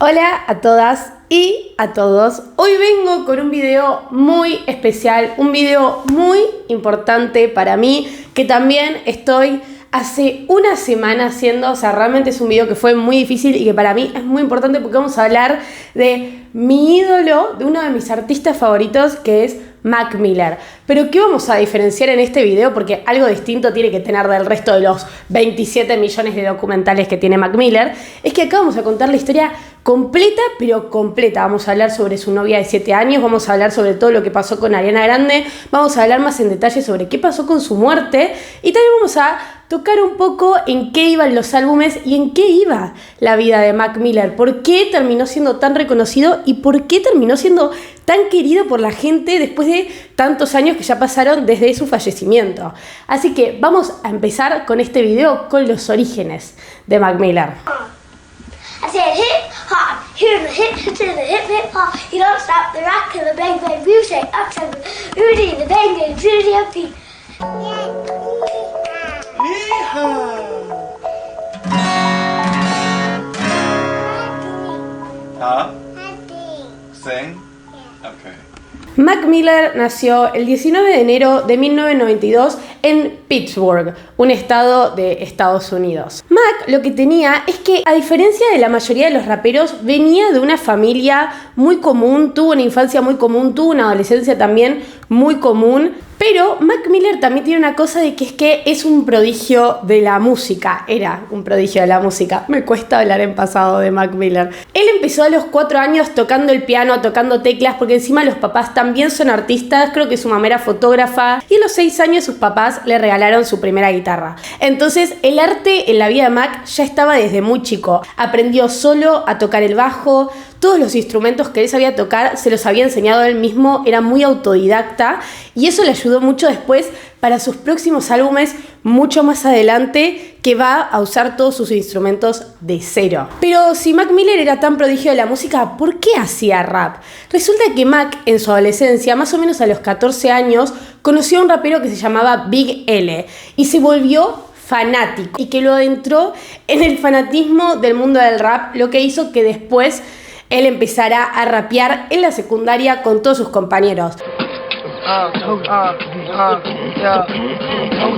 Hola a todas y a todos. Hoy vengo con un video muy especial, un video muy importante para mí, que también estoy hace una semana haciendo. O sea, realmente es un video que fue muy difícil y que para mí es muy importante porque vamos a hablar de mi ídolo, de uno de mis artistas favoritos, que es Mac Miller. Pero ¿qué vamos a diferenciar en este video? Porque algo distinto tiene que tener del resto de los 27 millones de documentales que tiene Mac Miller. Es que acá vamos a contar la historia completa, pero completa. Vamos a hablar sobre su novia de 7 años, vamos a hablar sobre todo lo que pasó con Ariana Grande, vamos a hablar más en detalle sobre qué pasó con su muerte y también vamos a tocar un poco en qué iban los álbumes y en qué iba la vida de Mac Miller, por qué terminó siendo tan reconocido y por qué terminó siendo tan querido por la gente después de tantos años que ya pasaron desde su fallecimiento. Así que vamos a empezar con este video con los orígenes de Mac Miller. I said hip hop, here's the hip to the hip hop. You don't stop the rock and the bang bang music. Up to the Rudy, the bang bang Rudy up the. Huh? Sing? Okay. Mac Miller nació el 19 de enero de 1992 en Pittsburgh, un estado de Estados Unidos. Mac lo que tenía es que, a diferencia de la mayoría de los raperos, venía de una familia muy común, tuvo una infancia muy común, tuvo una adolescencia también muy común. Pero Mac Miller también tiene una cosa de que es un prodigio de la música. Era un prodigio de la música. Me cuesta hablar en pasado de Mac Miller. Él empezó a los 4 años tocando el piano, tocando teclas, porque encima los papás también son artistas. Creo que su mamá era fotógrafa. Y a los 6 años sus papás le regalaron su primera guitarra. Entonces el arte en la vida de Mac ya estaba desde muy chico. Aprendió solo a tocar el bajo. Todos los instrumentos que él sabía tocar se los había enseñado él mismo, era muy autodidacta y eso le ayudó mucho después para sus próximos álbumes mucho más adelante, que va a usar todos sus instrumentos de cero. Pero si Mac Miller era tan prodigio de la música, ¿por qué hacía rap? Resulta que Mac en su adolescencia, más o menos a los 14 años, conoció a un rapero que se llamaba Big L y se volvió fanático y que lo adentró en el fanatismo del mundo del rap, lo que hizo que después él empezará a rapear en la secundaria con todos sus compañeros.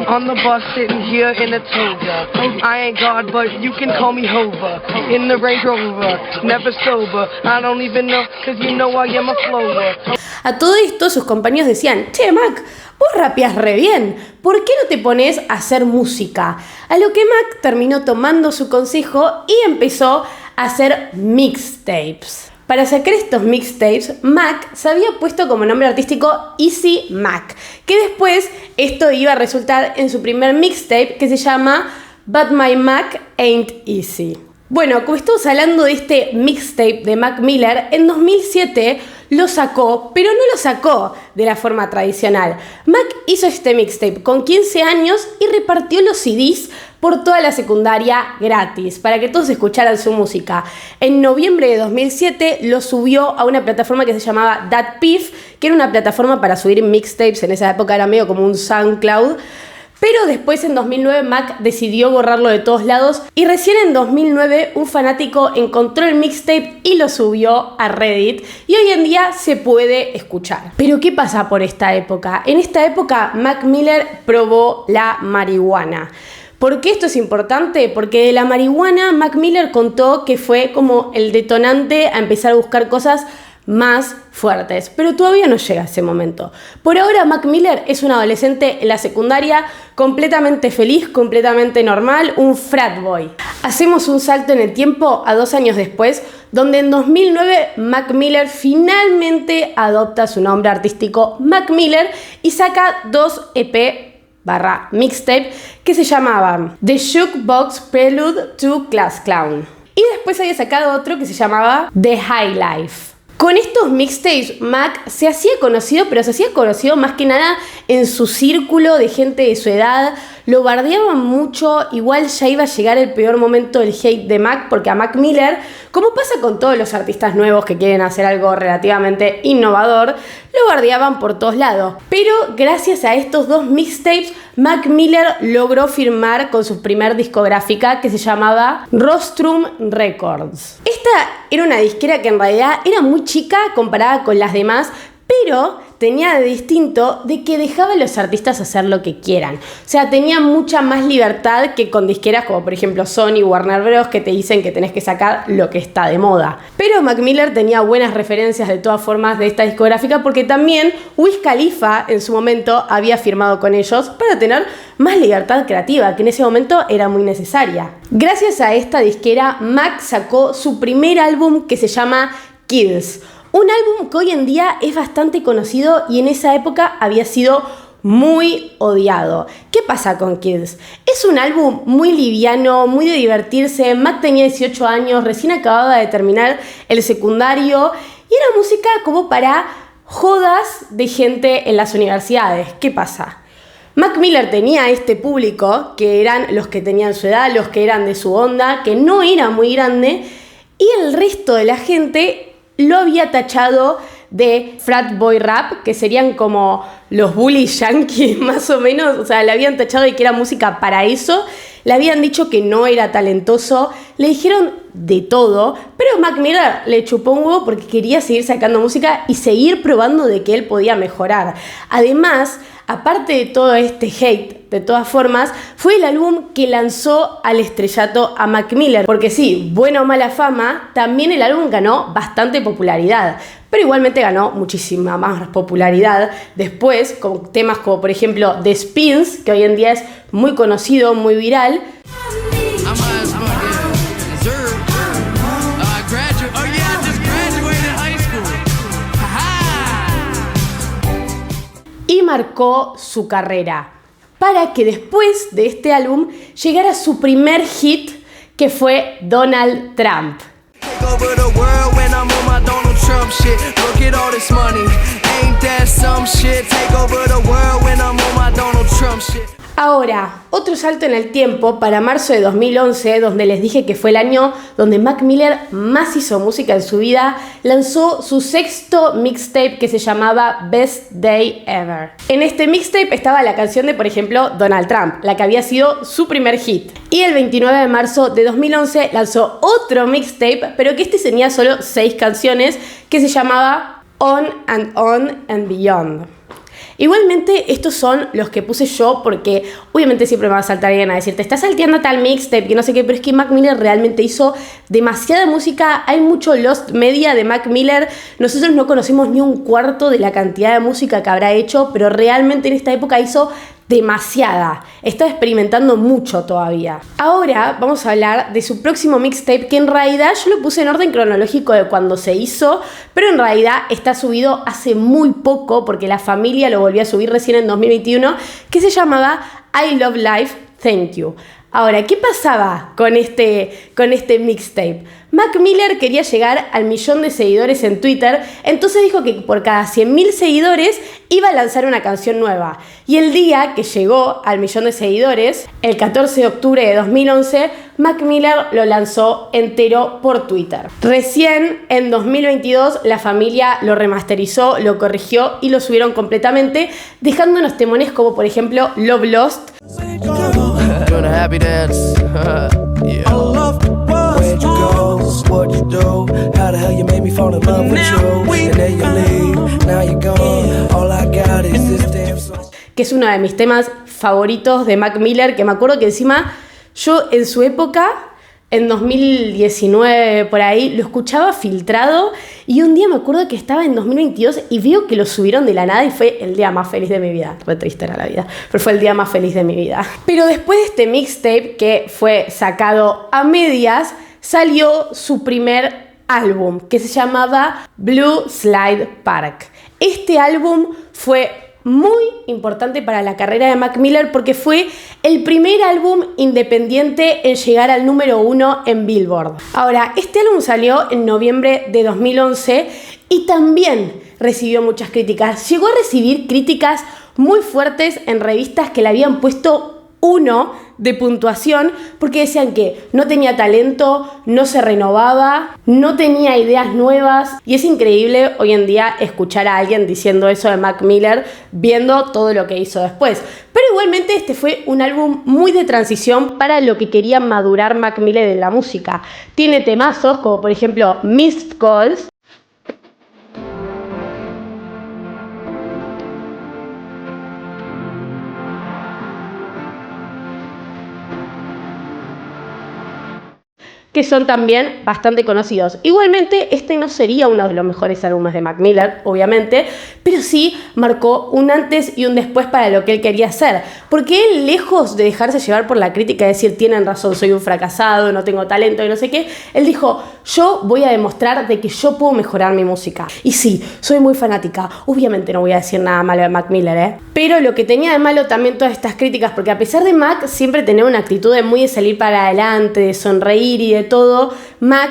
On the bus sitting here in a toga. I ain't God, but you can call me Hova. In the Range Rover, never sober. I don't even know, cause you know I am a flower. A todo esto sus compañeros decían: che, Mac, vos rapeás re bien, ¿por qué no te pones a hacer música? A lo que Mac terminó tomando su consejo y empezó a hacer mixtapes. Para sacar estos mixtapes, Mac se había puesto como nombre artístico Easy Mac, que después esto iba a resultar en su primer mixtape que se llama But My Mac Ain't Easy. Bueno, como estamos hablando de este mixtape de Mac Miller, en 2007 lo sacó, pero no lo sacó de la forma tradicional. Mac hizo este mixtape con 15 años y repartió los CDs por toda la secundaria gratis, para que todos escucharan su música. En noviembre de 2007 lo subió a una plataforma que se llamaba DatPiff, que era una plataforma para subir mixtapes. En esa época era medio como un SoundCloud. Pero después, en 2009, Mac decidió borrarlo de todos lados y recién en 2009 un fanático encontró el mixtape y lo subió a Reddit y hoy en día se puede escuchar. Pero ¿qué pasa por esta época? En esta época Mac Miller probó la marihuana. ¿Por qué esto es importante? Porque de la marihuana Mac Miller contó que fue como el detonante a empezar a buscar cosas más fuertes, pero todavía no llega ese momento. Por ahora Mac Miller es un adolescente en la secundaria completamente feliz, completamente normal, un frat boy. Hacemos un salto en el tiempo a 2 años después, donde en 2009 Mac Miller finalmente adopta su nombre artístico Mac Miller y saca 2 EP/mixtape que se llamaban The Jukebox Prelude to Class Clown. Y después había sacado otro que se llamaba The High Life. Con estos mixtapes, Mac se hacía conocido, pero se hacía conocido más que nada en su círculo de gente de su edad. lo bardeaban mucho, igual ya iba a llegar el peor momento del hate de Mac, porque a Mac Miller, como pasa con todos los artistas nuevos que quieren hacer algo relativamente innovador, lo bardeaban por todos lados. Pero gracias a estos dos mixtapes, Mac Miller logró firmar con su primer discográfica que se llamaba Rostrum Records. Esta era una disquera que en realidad era muy chica comparada con las demás, pero tenía de distinto de que dejaba a los artistas hacer lo que quieran. O sea, tenía mucha más libertad que con disqueras como por ejemplo Sony, Warner Bros. Que te dicen que tenés que sacar lo que está de moda. Pero Mac Miller tenía buenas referencias de todas formas de esta discográfica porque también Wiz Khalifa en su momento había firmado con ellos para tener más libertad creativa, que en ese momento era muy necesaria. Gracias a esta disquera, Mac sacó su primer álbum que se llama Kids. Un álbum que hoy en día es bastante conocido y en esa época había sido muy odiado. ¿Qué pasa con Kids? Es un álbum muy liviano, muy de divertirse. Mac tenía 18 años, recién acababa de terminar el secundario y era música como para jodas de gente en las universidades. ¿Qué pasa? Mac Miller tenía este público que eran los que tenían su edad, los que eran de su onda, que no era muy grande, y el resto de la gente lo había tachado de frat boy rap, que serían como los bullies yankees más o menos. O sea, le habían tachado de que era música para eso, le habían dicho que no era talentoso, le dijeron de todo, pero Mac Miller le chupó un huevo porque quería seguir sacando música y seguir probando de que él podía mejorar. Además, aparte de todo este hate, de todas formas, fue el álbum que lanzó al estrellato a Mac Miller. Porque sí, buena o mala fama, también el álbum ganó bastante popularidad. Pero igualmente ganó muchísima más popularidad después, con temas como por ejemplo The Spins, que hoy en día es muy conocido, muy viral. Y marcó su carrera, para que después de este álbum llegara su primer hit, que fue Donald Trump. Ahora, otro salto en el tiempo para marzo de 2011, donde les dije que fue el año donde Mac Miller más hizo música en su vida, lanzó su sexto mixtape que se llamaba Best Day Ever. En este mixtape estaba la canción de, por ejemplo, Donald Trump, la que había sido su primer hit. Y el 29 de marzo de 2011 lanzó otro mixtape, pero que este tenía solo 6 canciones, que se llamaba On and Beyond. Igualmente estos son los que puse yo porque obviamente siempre me va a saltar alguien a decir te estás salteando tal mixtape que no sé qué, pero es que Mac Miller realmente hizo demasiada música, hay mucho lost media de Mac Miller, nosotros no conocemos ni un cuarto de la cantidad de música que habrá hecho, pero realmente en esta época hizo demasiada, está experimentando mucho todavía. Ahora vamos a hablar de su próximo mixtape, que en realidad yo lo puse en orden cronológico de cuando se hizo, pero en realidad está subido hace muy poco porque la familia lo volvió a subir recién en 2021, que se llamaba I Love Life, Thank You. Ahora, ¿qué pasaba con este mixtape? Mac Miller quería llegar al 1.000.000 de seguidores en Twitter, entonces dijo que por cada 100.000 seguidores iba a lanzar una canción nueva. Y el día que llegó al 1.000.000 de seguidores, el 14 de octubre de 2011, Mac Miller lo lanzó entero por Twitter. Recién en 2022 la familia lo remasterizó, lo corrigió y lo subieron completamente, dejándonos temones como por ejemplo Love Lost. Doing a happy dance. Yeah. Where'd you go? What'd you do? How the hell you made me fall in love with you? And then you leave, now you're gone. All I got is this damn song. Que es uno de mis temas favoritos de Mac Miller, que me acuerdo que encima yo en su época, en 2019 por ahí, lo escuchaba filtrado y un día me acuerdo que estaba en 2022 y veo que lo subieron de la nada y fue el día más feliz de mi vida. Fue triste era la vida, pero fue el día más feliz de mi vida. Pero después de este mixtape que fue sacado a medias, salió su primer álbum que se llamaba Blue Slide Park. Este álbum fue muy importante para la carrera de Mac Miller porque fue el primer álbum independiente en llegar al número 1 en Billboard. Ahora, este álbum salió en noviembre de 2011 y también recibió muchas críticas. Llegó a recibir críticas muy fuertes en revistas que le habían puesto 1 de puntuación porque decían que no tenía talento, no se renovaba, no tenía ideas nuevas. Y es increíble hoy en día escuchar a alguien diciendo eso de Mac Miller viendo todo lo que hizo después. Pero igualmente este fue un álbum muy de transición para lo que quería madurar Mac Miller en la música. Tiene temazos como por ejemplo Missed Calls, que son también bastante conocidos. Igualmente, este no sería uno de los mejores álbumes de Mac Miller, obviamente, pero sí marcó un antes y un después para lo que él quería hacer. Porque él, lejos de dejarse llevar por la crítica y decir, tienen razón, soy un fracasado, no tengo talento y no sé qué, él dijo, yo voy a demostrar de que yo puedo mejorar mi música. Y sí, soy muy fanática, obviamente no voy a decir nada malo de Mac Miller, pero lo que tenía de malo también todas estas críticas, porque a pesar de Mac siempre tenía una actitud de muy de salir para adelante, de sonreír y de todo, Mac,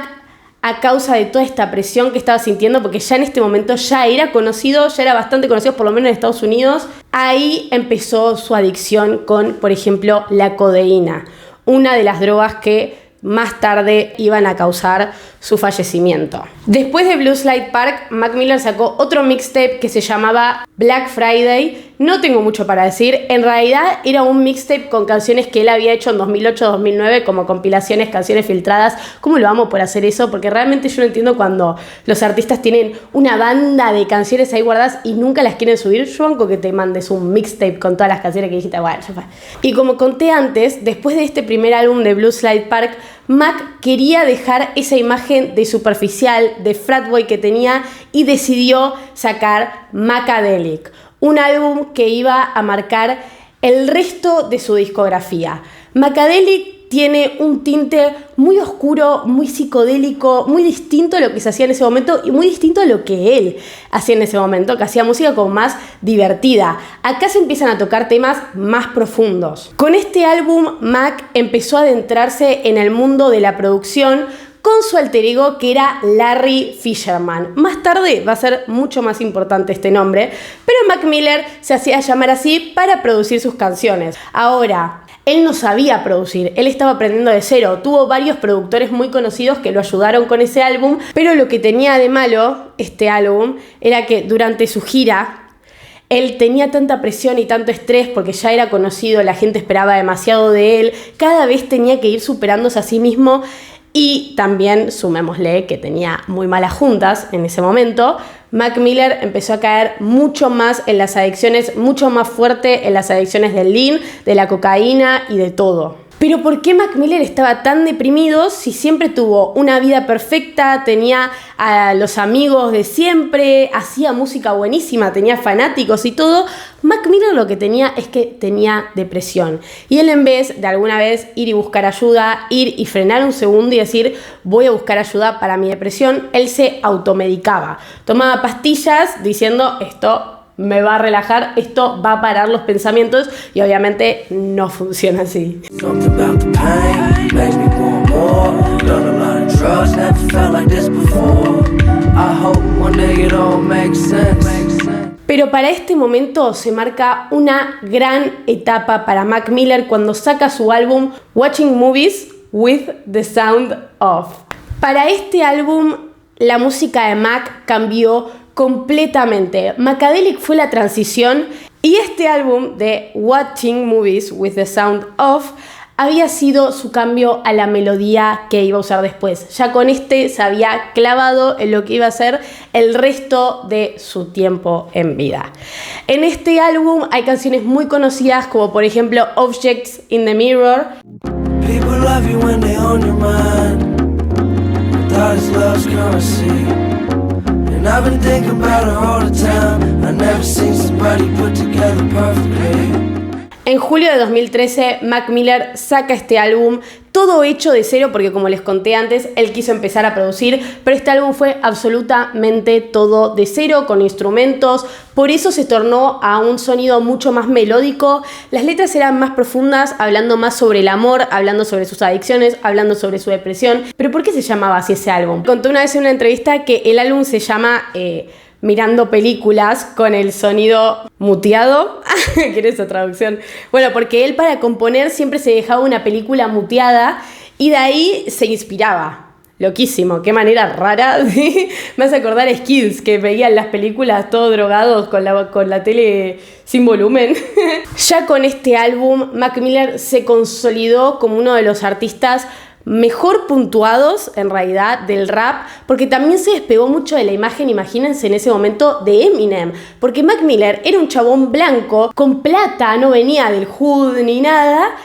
a causa de toda esta presión que estaba sintiendo, porque ya en este momento ya era conocido, ya era bastante conocido por lo menos en Estados Unidos, ahí empezó su adicción con, por ejemplo, la codeína, una de las drogas que más tarde iban a causar su fallecimiento. Después de Blue Slide Park, Mac Miller sacó otro mixtape que se llamaba Black Friday. No tengo mucho para decir, en realidad era un mixtape con canciones que él había hecho en 2008-2009 como compilaciones, canciones filtradas. ¿Cómo lo amo por hacer eso? Porque realmente yo no entiendo cuando los artistas tienen una banda de canciones ahí guardadas y nunca las quieren subir. Yo banco que te mandes un mixtape con todas las canciones que dijiste, bueno, ya fue. Y como conté antes, después de este primer álbum de Blue Slide Park, Mac quería dejar esa imagen de superficial, de frat boy que tenía y decidió sacar Macadelic, un álbum que iba a marcar el resto de su discografía. Macadelic tiene un tinte muy oscuro, muy psicodélico, muy distinto a lo que se hacía en ese momento y muy distinto a lo que él hacía en ese momento, que hacía música como más divertida. Acá se empiezan a tocar temas más profundos. Con este álbum, Mac empezó a adentrarse en el mundo de la producción con su alter ego que era Larry Fisherman. Más tarde va a ser mucho más importante este nombre, pero Mac Miller se hacía llamar así para producir sus canciones. Ahora, él no sabía producir, él estaba aprendiendo de cero, tuvo varios productores muy conocidos que lo ayudaron con ese álbum, pero lo que tenía de malo este álbum era que durante su gira él tenía tanta presión y tanto estrés porque ya era conocido, la gente esperaba demasiado de él, cada vez tenía que ir superándose a sí mismo. Y también, sumémosle que tenía muy malas juntas en ese momento, Mac Miller empezó a caer mucho más en las adicciones, mucho más fuerte en las adicciones del lean, de la cocaína y de todo. Pero ¿por qué Mac Miller estaba tan deprimido si siempre tuvo una vida perfecta, tenía a los amigos de siempre, hacía música buenísima, tenía fanáticos y todo? Mac Miller lo que tenía es que tenía depresión. Y él, en vez de alguna vez ir y buscar ayuda, ir y frenar un segundo y decir voy a buscar ayuda para mi depresión, él se automedicaba. Tomaba pastillas diciendo esto me va a relajar, esto va a parar los pensamientos y obviamente no funciona así. Pero para este momento se marca una gran etapa para Mac Miller cuando saca su álbum Watching Movies with the Sound Of. Para este álbum la música de Mac cambió completamente. Macadelic fue la transición y este álbum de Watching Movies with the Sound Of había sido su cambio a la melodía que iba a usar después. Ya con este se había clavado en lo que iba a ser el resto de su tiempo en vida. En este álbum hay canciones muy conocidas como por ejemplo Objects in the Mirror. People love you when they own your mind. That is love's currency. And I've been thinking about her all the time. I've never seen somebody put together perfectly. En julio de 2013, Mac Miller saca este álbum, todo hecho de cero, porque como les conté antes, él quiso empezar a producir, pero este álbum fue absolutamente todo de cero, con instrumentos, por eso se tornó a un sonido mucho más melódico, las letras eran más profundas, hablando más sobre el amor, hablando sobre sus adicciones, hablando sobre su depresión. ¿Pero por qué se llamaba así ese álbum? Conté una vez en una entrevista que el álbum se llama mirando películas con el sonido muteado. ¿Querés esa traducción? Bueno, porque él para componer siempre se dejaba una película muteada y de ahí se inspiraba. Loquísimo, qué manera rara. Me hace acordar a Skids, que veían las películas todos drogados con la tele sin volumen. Ya con este álbum, Mac Miller se consolidó como uno de los artistas mejor puntuados, en realidad, del rap, porque también se despegó mucho de la imagen, imagínense, en ese momento, de Eminem. Porque Mac Miller era un chabón blanco, con plata, no venía del hood ni nada,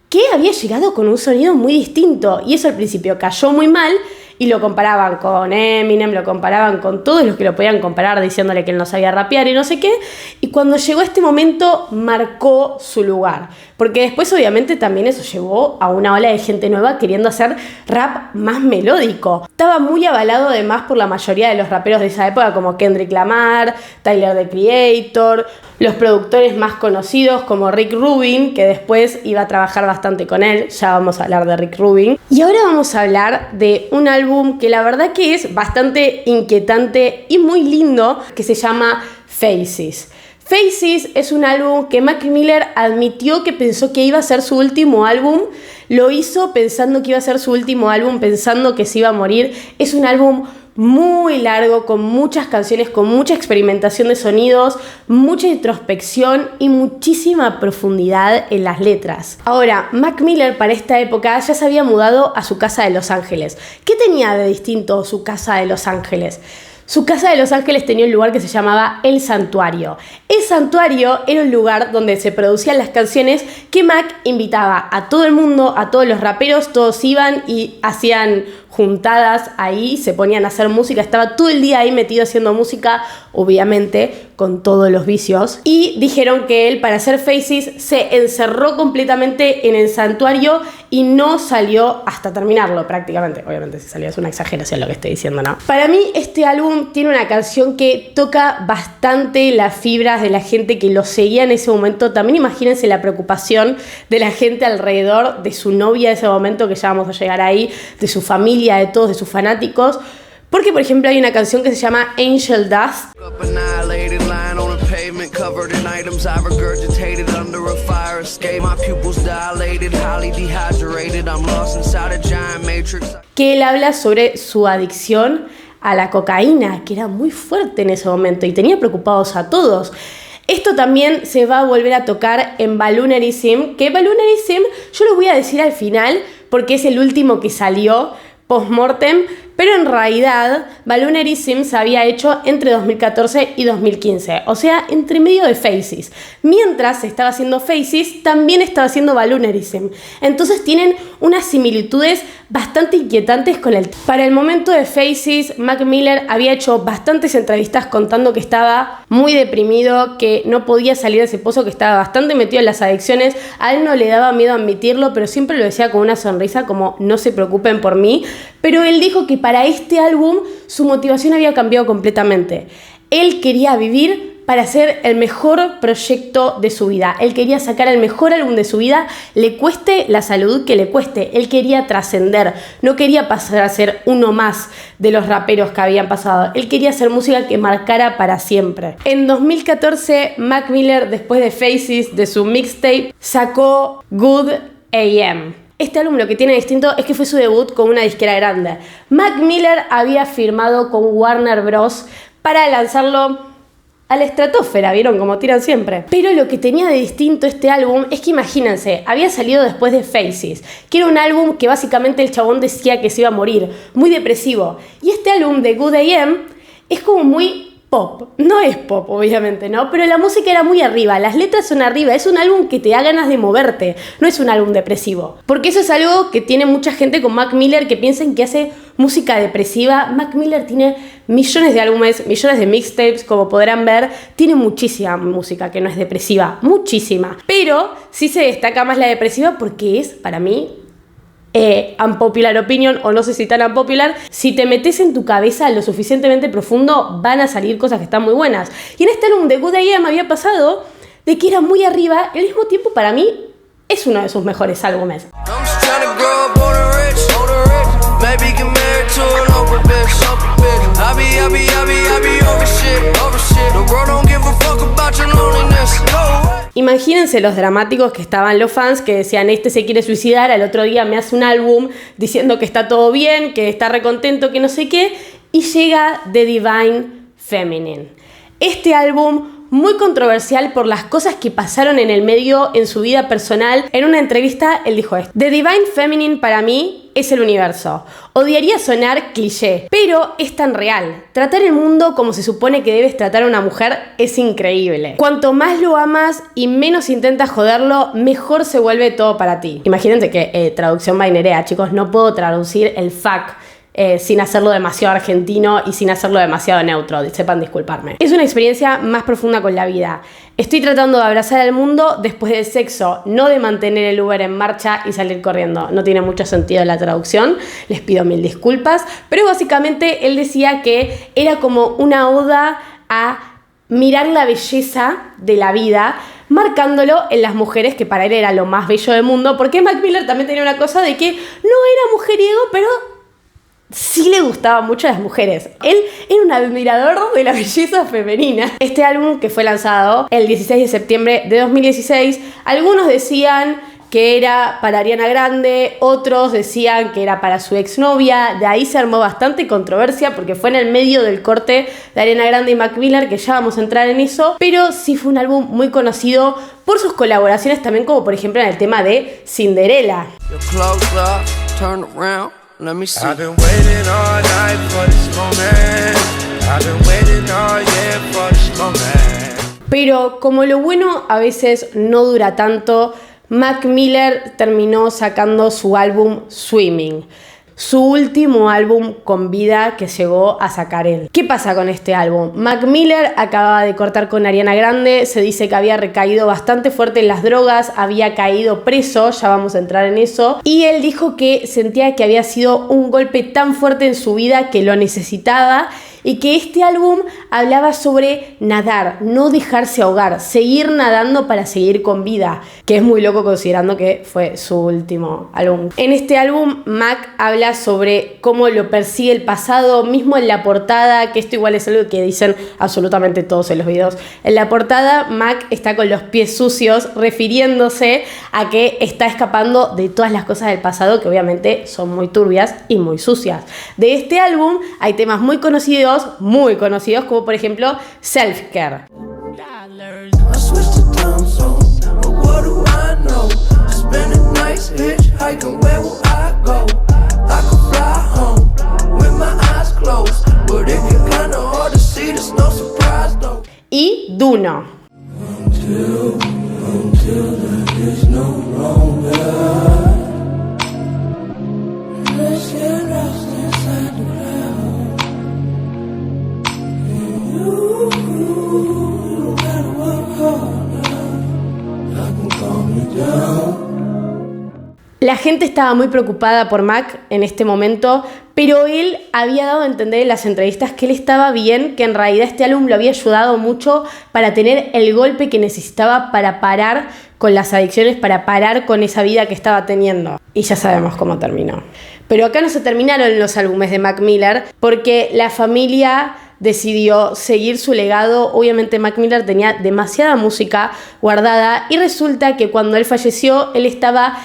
que había llegado con un sonido muy distinto, y eso al principio cayó muy mal, y lo comparaban con Eminem, lo comparaban con todos los que lo podían comparar, diciéndole que él no sabía rapear y no sé qué, y cuando llegó este momento marcó su lugar, porque después obviamente también eso llevó a una ola de gente nueva queriendo hacer rap más melódico. Estaba muy avalado además por la mayoría de los raperos de esa época, como Kendrick Lamar, Tyler, the Creator, los productores más conocidos como Rick Rubin, que después iba a trabajar bastante con él, ya vamos a hablar de Rick Rubin. Y ahora vamos a hablar de un álbum que la verdad que es bastante inquietante y muy lindo, que se llama Faces. Faces es un álbum que Mac Miller admitió que pensó que iba a ser su último álbum. Lo hizo pensando que iba a ser su último álbum, pensando que se iba a morir. Es un álbum muy largo, con muchas canciones, con mucha experimentación de sonidos, mucha introspección y muchísima profundidad en las letras. Ahora, Mac Miller para esta época ya se había mudado a su casa de Los Ángeles. ¿Qué tenía de distinto su casa de Los Ángeles? Su casa de Los Ángeles tenía un lugar que se llamaba El Santuario. El Santuario era un lugar donde se producían las canciones que Mac invitaba a todo el mundo, a todos los raperos, todos iban y hacían juntadas ahí, se ponían a hacer música, estaba todo el día ahí metido haciendo música, obviamente con todos los vicios, y dijeron que él para hacer Faces se encerró completamente en el santuario y no salió hasta terminarlo prácticamente. Obviamente si salió es una exageración lo que estoy diciendo, ¿no? Para mí este álbum tiene una canción que toca bastante las fibras de la gente que lo seguía en ese momento. También imagínense la preocupación de la gente alrededor de su novia de ese momento, que ya vamos a llegar ahí, de su familia, de todos, de sus fanáticos, porque por ejemplo hay una canción que se llama Angel Dust, que él habla sobre su adicción a la cocaína, que era muy fuerte en ese momento y tenía preocupados a todos. Esto también se va a volver a tocar en Balloonerism, que Balloonerism yo lo voy a decir al final porque es el último que salió post-mortem, pero en realidad Balloonerism se había hecho entre 2014 y 2015, o sea, entre medio de Faces. Mientras se estaba haciendo Faces, también estaba haciendo Balloonerism. Entonces tienen unas similitudes bastante inquietantes con el... Para el momento de Faces, Mac Miller había hecho bastantes entrevistas contando que estaba muy deprimido, que no podía salir de ese pozo, que estaba bastante metido en las adicciones. A él no le daba miedo admitirlo, pero siempre lo decía con una sonrisa, como no se preocupen por mí. Pero él dijo que para este álbum su motivación había cambiado completamente. Él quería vivir para hacer el mejor proyecto de su vida. Él quería sacar el mejor álbum de su vida, le cueste la salud que le cueste. Él quería trascender, no quería pasar a ser uno más de los raperos que habían pasado. Él quería hacer música que marcara para siempre. En 2014, Mac Miller, después de Faces, de su mixtape, sacó Good AM. Este álbum lo que tiene distinto es que fue su debut con una disquera grande. Mac Miller había firmado con Warner Bros. Para lanzarlo a la estratosfera, ¿vieron? Como tiran siempre. Pero lo que tenía de distinto este álbum es que imagínense, había salido después de Faces, que era un álbum que básicamente el chabón decía que se iba a morir, muy depresivo. Y este álbum de Good AM es como muy pop. No es pop, obviamente, ¿no? Pero la música era muy arriba, las letras son arriba, es un álbum que te da ganas de moverte, no es un álbum depresivo. Porque eso es algo que tiene mucha gente con Mac Miller, que piensan que hace música depresiva. Mac Miller tiene millones de álbumes, millones de mixtapes, como podrán ver, tiene muchísima música que no es depresiva, muchísima. Pero sí se destaca más la depresiva porque es, para mí, unpopular opinion, o no sé si tan unpopular, si te metes en tu cabeza lo suficientemente profundo, van a salir cosas que están muy buenas. Y en este álbum de Good AM había pasado de que era muy arriba, y al mismo tiempo para mí es uno de sus mejores álbumes. Imagínense los dramáticos que estaban los fans que decían, este se quiere suicidar, al otro día me hace un álbum diciendo que está todo bien, que está recontento, que no sé qué, y llega The Divine Feminine. Este álbum muy controversial por las cosas que pasaron en el medio en su vida personal. En una entrevista él dijo esto: The Divine Feminine para mí es el universo. Odiaría sonar cliché, pero es tan real. Tratar el mundo como se supone que debes tratar a una mujer es increíble. Cuanto más lo amas y menos intentas joderlo, mejor se vuelve todo para ti. Imagínense que, traducción vainerea, chicos, no puedo traducir el fuck sin hacerlo demasiado argentino y sin hacerlo demasiado neutro, sepan disculparme. Es una experiencia más profunda con la vida. Estoy tratando de abrazar al mundo después del sexo, no de mantener el Uber en marcha y salir corriendo. No tiene mucho sentido la traducción, les pido mil disculpas, pero básicamente él decía que era como una oda a mirar la belleza de la vida, marcándolo en las mujeres, que para él era lo más bello del mundo, porque Mac Miller también tenía una cosa de que no era mujeriego, pero sí le gustaban mucho a las mujeres. Él era un admirador de la belleza femenina. Este álbum, que fue lanzado el 16 de septiembre de 2016, algunos decían que era para Ariana Grande, otros decían que era para su exnovia. De ahí se armó bastante controversia porque fue en el medio del corte de Ariana Grande y Mac Miller, que ya vamos a entrar en eso, pero sí fue un álbum muy conocido por sus colaboraciones también, como por ejemplo en el tema de Cinderella. Let me see. I've been waiting all night for this moment. I've been waiting all year for this moment. Pero como lo bueno a veces no dura tanto, Mac Miller terminó sacando su álbum Swimming, su último álbum con vida que llegó a sacar él. ¿Qué pasa con este álbum? Mac Miller acababa de cortar con Ariana Grande, se dice que había recaído bastante fuerte en las drogas, había caído preso, ya vamos a entrar en eso, y él dijo que sentía que había sido un golpe tan fuerte en su vida que lo necesitaba, y que este álbum hablaba sobre nadar, no dejarse ahogar, seguir nadando para seguir con vida, que es muy loco considerando que fue su último álbum. En este álbum Mac habla sobre cómo lo persigue el pasado, mismo en la portada, que esto igual es algo que dicen absolutamente todos en los videos. En la portada Mac está con los pies sucios, refiriéndose a que está escapando de todas las cosas del pasado que obviamente son muy turbias y muy sucias. De este álbum hay temas muy conocidos, como por ejemplo Self Care. Y Duno. La gente estaba muy preocupada por Mac en este momento, pero él había dado a entender en las entrevistas que él estaba bien, que en realidad este álbum lo había ayudado mucho para tener el golpe que necesitaba para parar con las adicciones, para parar con esa vida que estaba teniendo. Y ya sabemos cómo terminó. Pero acá no se terminaron los álbumes de Mac Miller, porque la familia decidió seguir su legado. Obviamente Mac Miller tenía demasiada música guardada y resulta que cuando él falleció, él estaba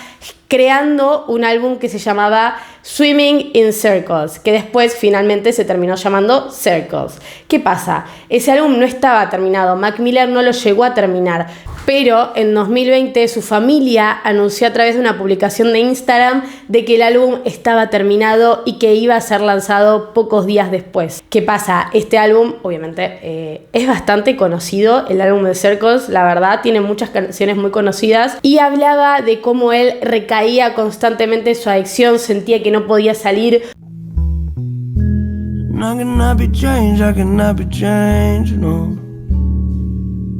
creando un álbum que se llamaba Swimming in Circles, que después finalmente se terminó llamando Circles. ¿Qué pasa? Ese álbum no estaba terminado, Mac Miller no lo llegó a terminar, pero en 2020 su familia anunció a través de una publicación de Instagram de que el álbum estaba terminado y que iba a ser lanzado pocos días después. ¿Qué pasa? Este álbum obviamente es bastante conocido, el álbum de Circles, la verdad, tiene muchas canciones muy conocidas y hablaba de cómo él recaía constantemente en su adicción, sentía que no podía salir. I cannot be changed, I cannot be changed, no.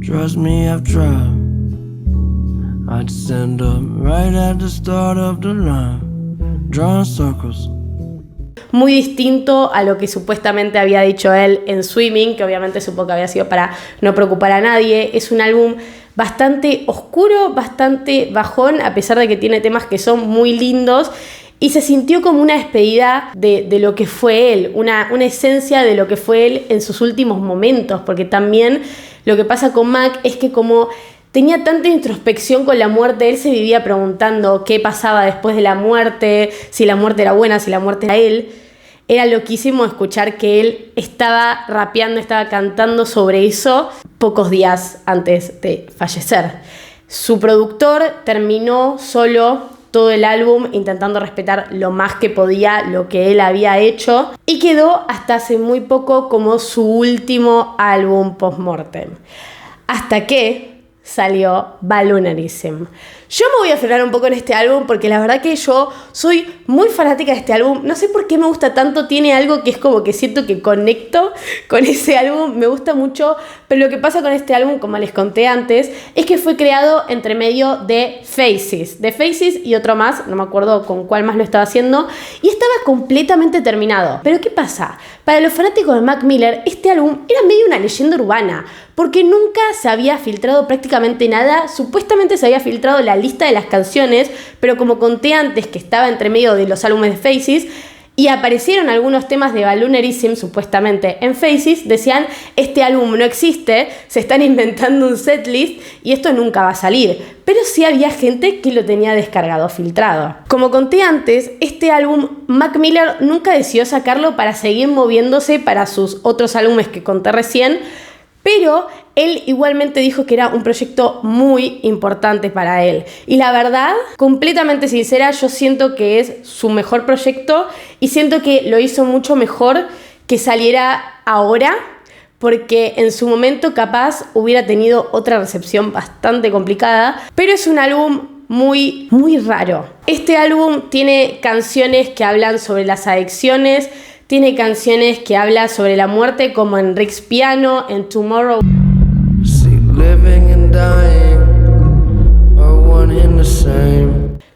Trust me, I've tried. I'd stand up right at the start of the line, drawing circles. Muy distinto a lo que supuestamente había dicho él en Swimming, que obviamente supongo que había sido para no preocupar a nadie. Es un álbum bastante oscuro, bastante bajón, a pesar de que tiene temas que son muy lindos. Y se sintió como una despedida de lo que fue él, una esencia de lo que fue él en sus últimos momentos, porque también lo que pasa con Mac es que como tenía tanta introspección con la muerte, él se vivía preguntando qué pasaba después de la muerte, si la muerte era buena, si la muerte era él. Era loquísimo escuchar que él estaba rapeando, estaba cantando sobre eso pocos días antes de fallecer. Su productor terminó solo todo el álbum intentando respetar lo más que podía lo que él había hecho y quedó hasta hace muy poco como su último álbum post-mortem. Hasta que salió Balloonerism. Yo me voy a frenar un poco en este álbum porque la verdad que yo soy muy fanática de este álbum. No sé por qué me gusta tanto, tiene algo que es como que siento que conecto con ese álbum, me gusta mucho, pero lo que pasa con este álbum, como les conté antes, es que fue creado entre medio de Faces y otro más, no me acuerdo con cuál más lo estaba haciendo, y estaba completamente terminado. Pero ¿qué pasa? Para los fanáticos de Mac Miller, este álbum era medio una leyenda urbana, porque nunca se había filtrado prácticamente nada. Supuestamente se había filtrado la lista de las canciones, pero como conté antes que estaba entre medio de los álbumes de Faces y aparecieron algunos temas de Balloonerism supuestamente en Faces, decían este álbum no existe, se están inventando un setlist y esto nunca va a salir. Pero sí había gente que lo tenía descargado, filtrado. Como conté antes, este álbum Mac Miller nunca decidió sacarlo para seguir moviéndose para sus otros álbumes que conté recién, pero él igualmente dijo que era un proyecto muy importante para él. Y la verdad, completamente sincera, yo siento que es su mejor proyecto y siento que lo hizo mucho mejor que saliera ahora, porque en su momento capaz hubiera tenido otra recepción bastante complicada, pero es un álbum muy, muy raro. Este álbum tiene canciones que hablan sobre las adicciones, tiene canciones que hablan sobre la muerte, como en Rick's Piano, en Tomorrow.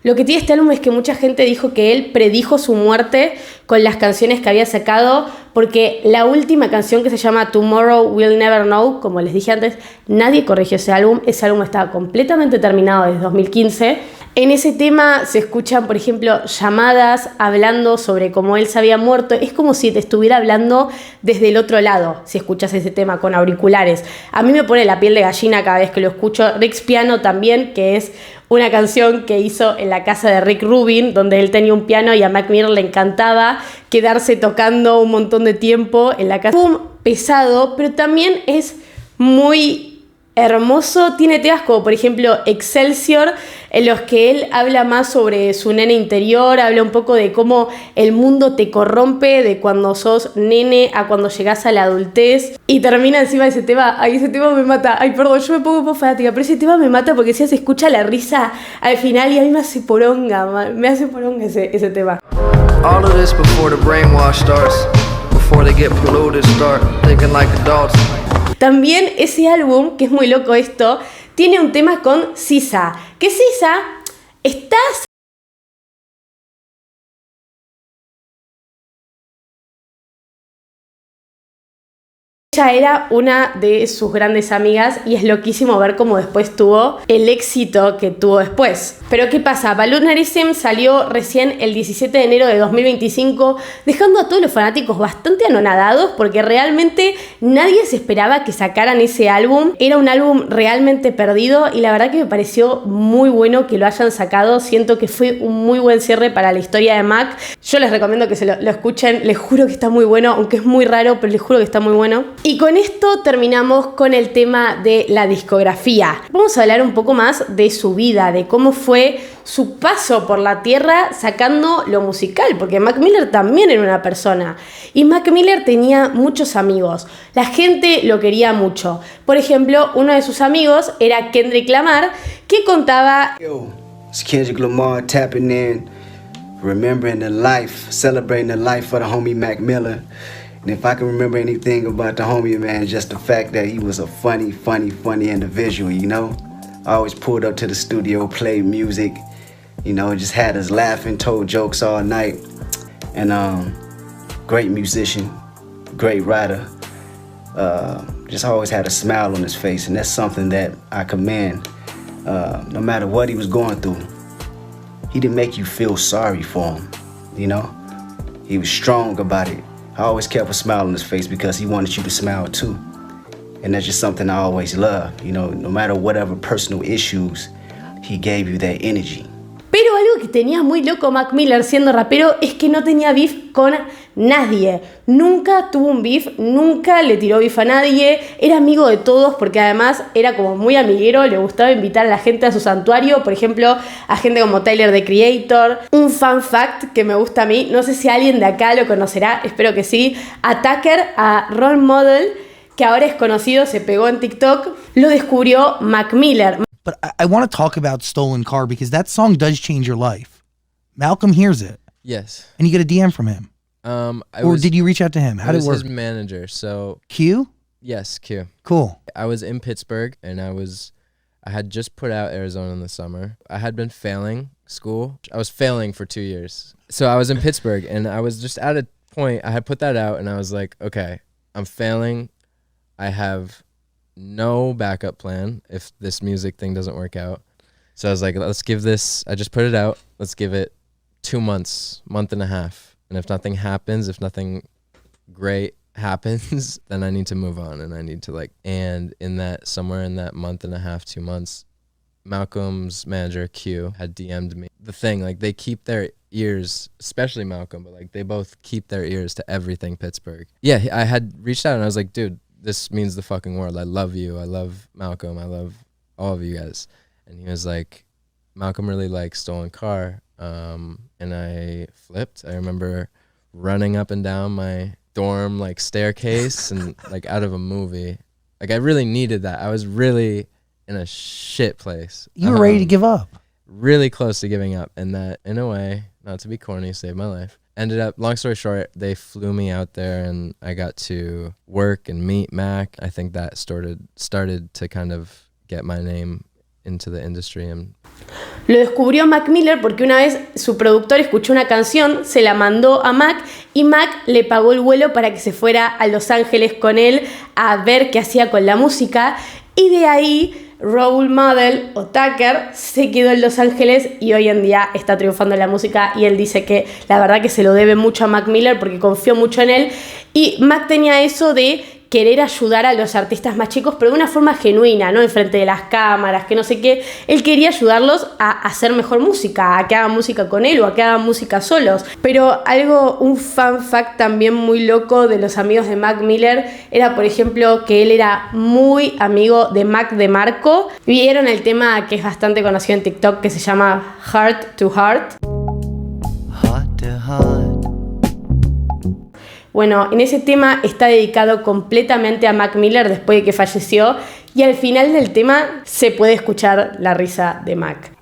Lo que tiene este álbum es que mucha gente dijo que él predijo su muerte con las canciones que había sacado, porque la última canción, que se llama Tomorrow We'll Never Know, como les dije antes, nadie corrigió ese álbum estaba completamente terminado desde 2015. En ese tema se escuchan, por ejemplo, llamadas hablando sobre cómo él se había muerto. Es como si te estuviera hablando desde el otro lado, si escuchas ese tema con auriculares. A mí me pone la piel de gallina cada vez que lo escucho. Rick's Piano también, que es una canción que hizo en la casa de Rick Rubin, donde él tenía un piano y a Mac Miller le encantaba quedarse tocando un montón de tiempo en la casa. Pesado, pero también es muy hermoso. Tiene temas como por ejemplo Excelsior, en los que él habla más sobre su nene interior, habla un poco de cómo el mundo te corrompe de cuando sos nene a cuando llegás a la adultez, y termina encima de ese tema. Ay, ese tema me mata. Ay, perdón, yo me pongo un poco fanática, pero ese tema me mata porque se escucha la risa al final y a mí me hace poronga, ese tema. All of this before the brainwash starts, before they get polluted, start thinking like adults. También ese álbum, que es muy loco esto, tiene un tema con SZA, que SZA está... Ella era una de sus grandes amigas y es loquísimo ver cómo después tuvo el éxito que tuvo después. Pero ¿qué pasa? Balloonerism salió recién el 17 de enero de 2025, dejando a todos los fanáticos bastante anonadados porque realmente nadie se esperaba que sacaran ese álbum. Era un álbum realmente perdido y la verdad que me pareció muy bueno que lo hayan sacado. Siento que fue un muy buen cierre para la historia de Mac. Yo les recomiendo que se lo escuchen, les juro que está muy bueno, aunque es muy raro, pero les juro que está muy bueno. Y con esto terminamos con el tema de la discografía. Vamos a hablar un poco más de su vida, de cómo fue su paso por la tierra sacando lo musical, porque Mac Miller también era una persona. Y Mac Miller tenía muchos amigos. La gente lo quería mucho. Por ejemplo, uno de sus amigos era Kendrick Lamar, que contaba... Yo, it's Kendrick Lamar tapping in, remembering the life, celebrating the life of the homie Mac Miller. And if I can remember anything about the homie, man, just the fact that he was a funny individual, you know? I always pulled up to the studio, played music, you know, just had us laughing, told jokes all night. And great musician, great writer, just always had a smile on his face, and that's something that I commend. No matter what he was going through, he didn't make you feel sorry for him, you know? He was strong about it. I always kept a smile on his face because he wanted you to smile too. And that's just something I always loved. You know, no matter whatever personal issues, he gave you that energy. Pero algo que tenía muy loco Mac Miller siendo rapero es que no tenía beef con nadie. Nunca tuvo un beef, nunca le tiró beef a nadie. Era amigo de todos porque además era como muy amiguero, le gustaba invitar a la gente a su santuario. Por ejemplo, a gente como Tyler, the Creator. Un fun fact que me gusta a mí, no sé si alguien de acá lo conocerá, espero que sí. A Tucker, a Role Model, que ahora es conocido, se pegó en TikTok, lo descubrió Mac Miller. But I want to talk about Stolen Car because that song does change your life. Malcolm hears it. Yes. And you get a DM from him. Did you reach out to him? How did it work? I was his manager, so... Q? Yes, Q. Cool. I was in Pittsburgh, and I had just put out Arizona in the summer. I had been failing school. I was failing for 2 years. So I was in Pittsburgh, and I was just at a point, I had put that out, and I was like, okay, I'm failing. I have no backup plan if this music thing doesn't work out. So I was like, let's give this, I just put it out, let's give it 2 months, month and a half. And if nothing happens, if nothing great happens, then I need to move on and I need to and in that, somewhere in that month and a half, 2 months, Malcolm's manager, Q, had DM'd me. The thing, they keep their ears, especially Malcolm, but they both keep their ears to everything Pittsburgh. Yeah, I had reached out and I was like, dude, this means the fucking world. I love you. I love Malcolm. I love all of you guys. And he was like, Malcolm really likes Stolen Car. And I flipped. I remember running up and down my dorm staircase and out of a movie. I really needed that. I was really in a shit place. You were ready to give up. Really close to giving up. And that, in a way, not to be corny, saved my life. Ended up, long story short, they flew me out there and I got to work and meet Mac. I think that started to kind of get my name into the industry. Lo descubrió Mac Miller porque una vez su productor escuchó una canción, se la mandó a Mac y Mac le pagó el vuelo para que se fuera a Los Ángeles con él a ver qué hacía con la música y de ahí Role Model o Tucker se quedó en Los Ángeles y hoy en día está triunfando en la música y él dice que la verdad que se lo debe mucho a Mac Miller porque confió mucho en él y Mac tenía eso de querer ayudar a los artistas más chicos pero de una forma genuina, no enfrente de las cámaras, que no sé qué. Él quería ayudarlos a hacer mejor música, a que hagan música con él o a que hagan música solos. Pero un fun fact también muy loco de los amigos de Mac Miller era, por ejemplo, que él era muy amigo de Mac DeMarco. Vieron el tema que es bastante conocido en TikTok que se llama Heart to Heart. Heart to heart. Bueno, en ese tema está dedicado completamente a Mac Miller después de que falleció y al final del tema se puede escuchar la risa de Mac.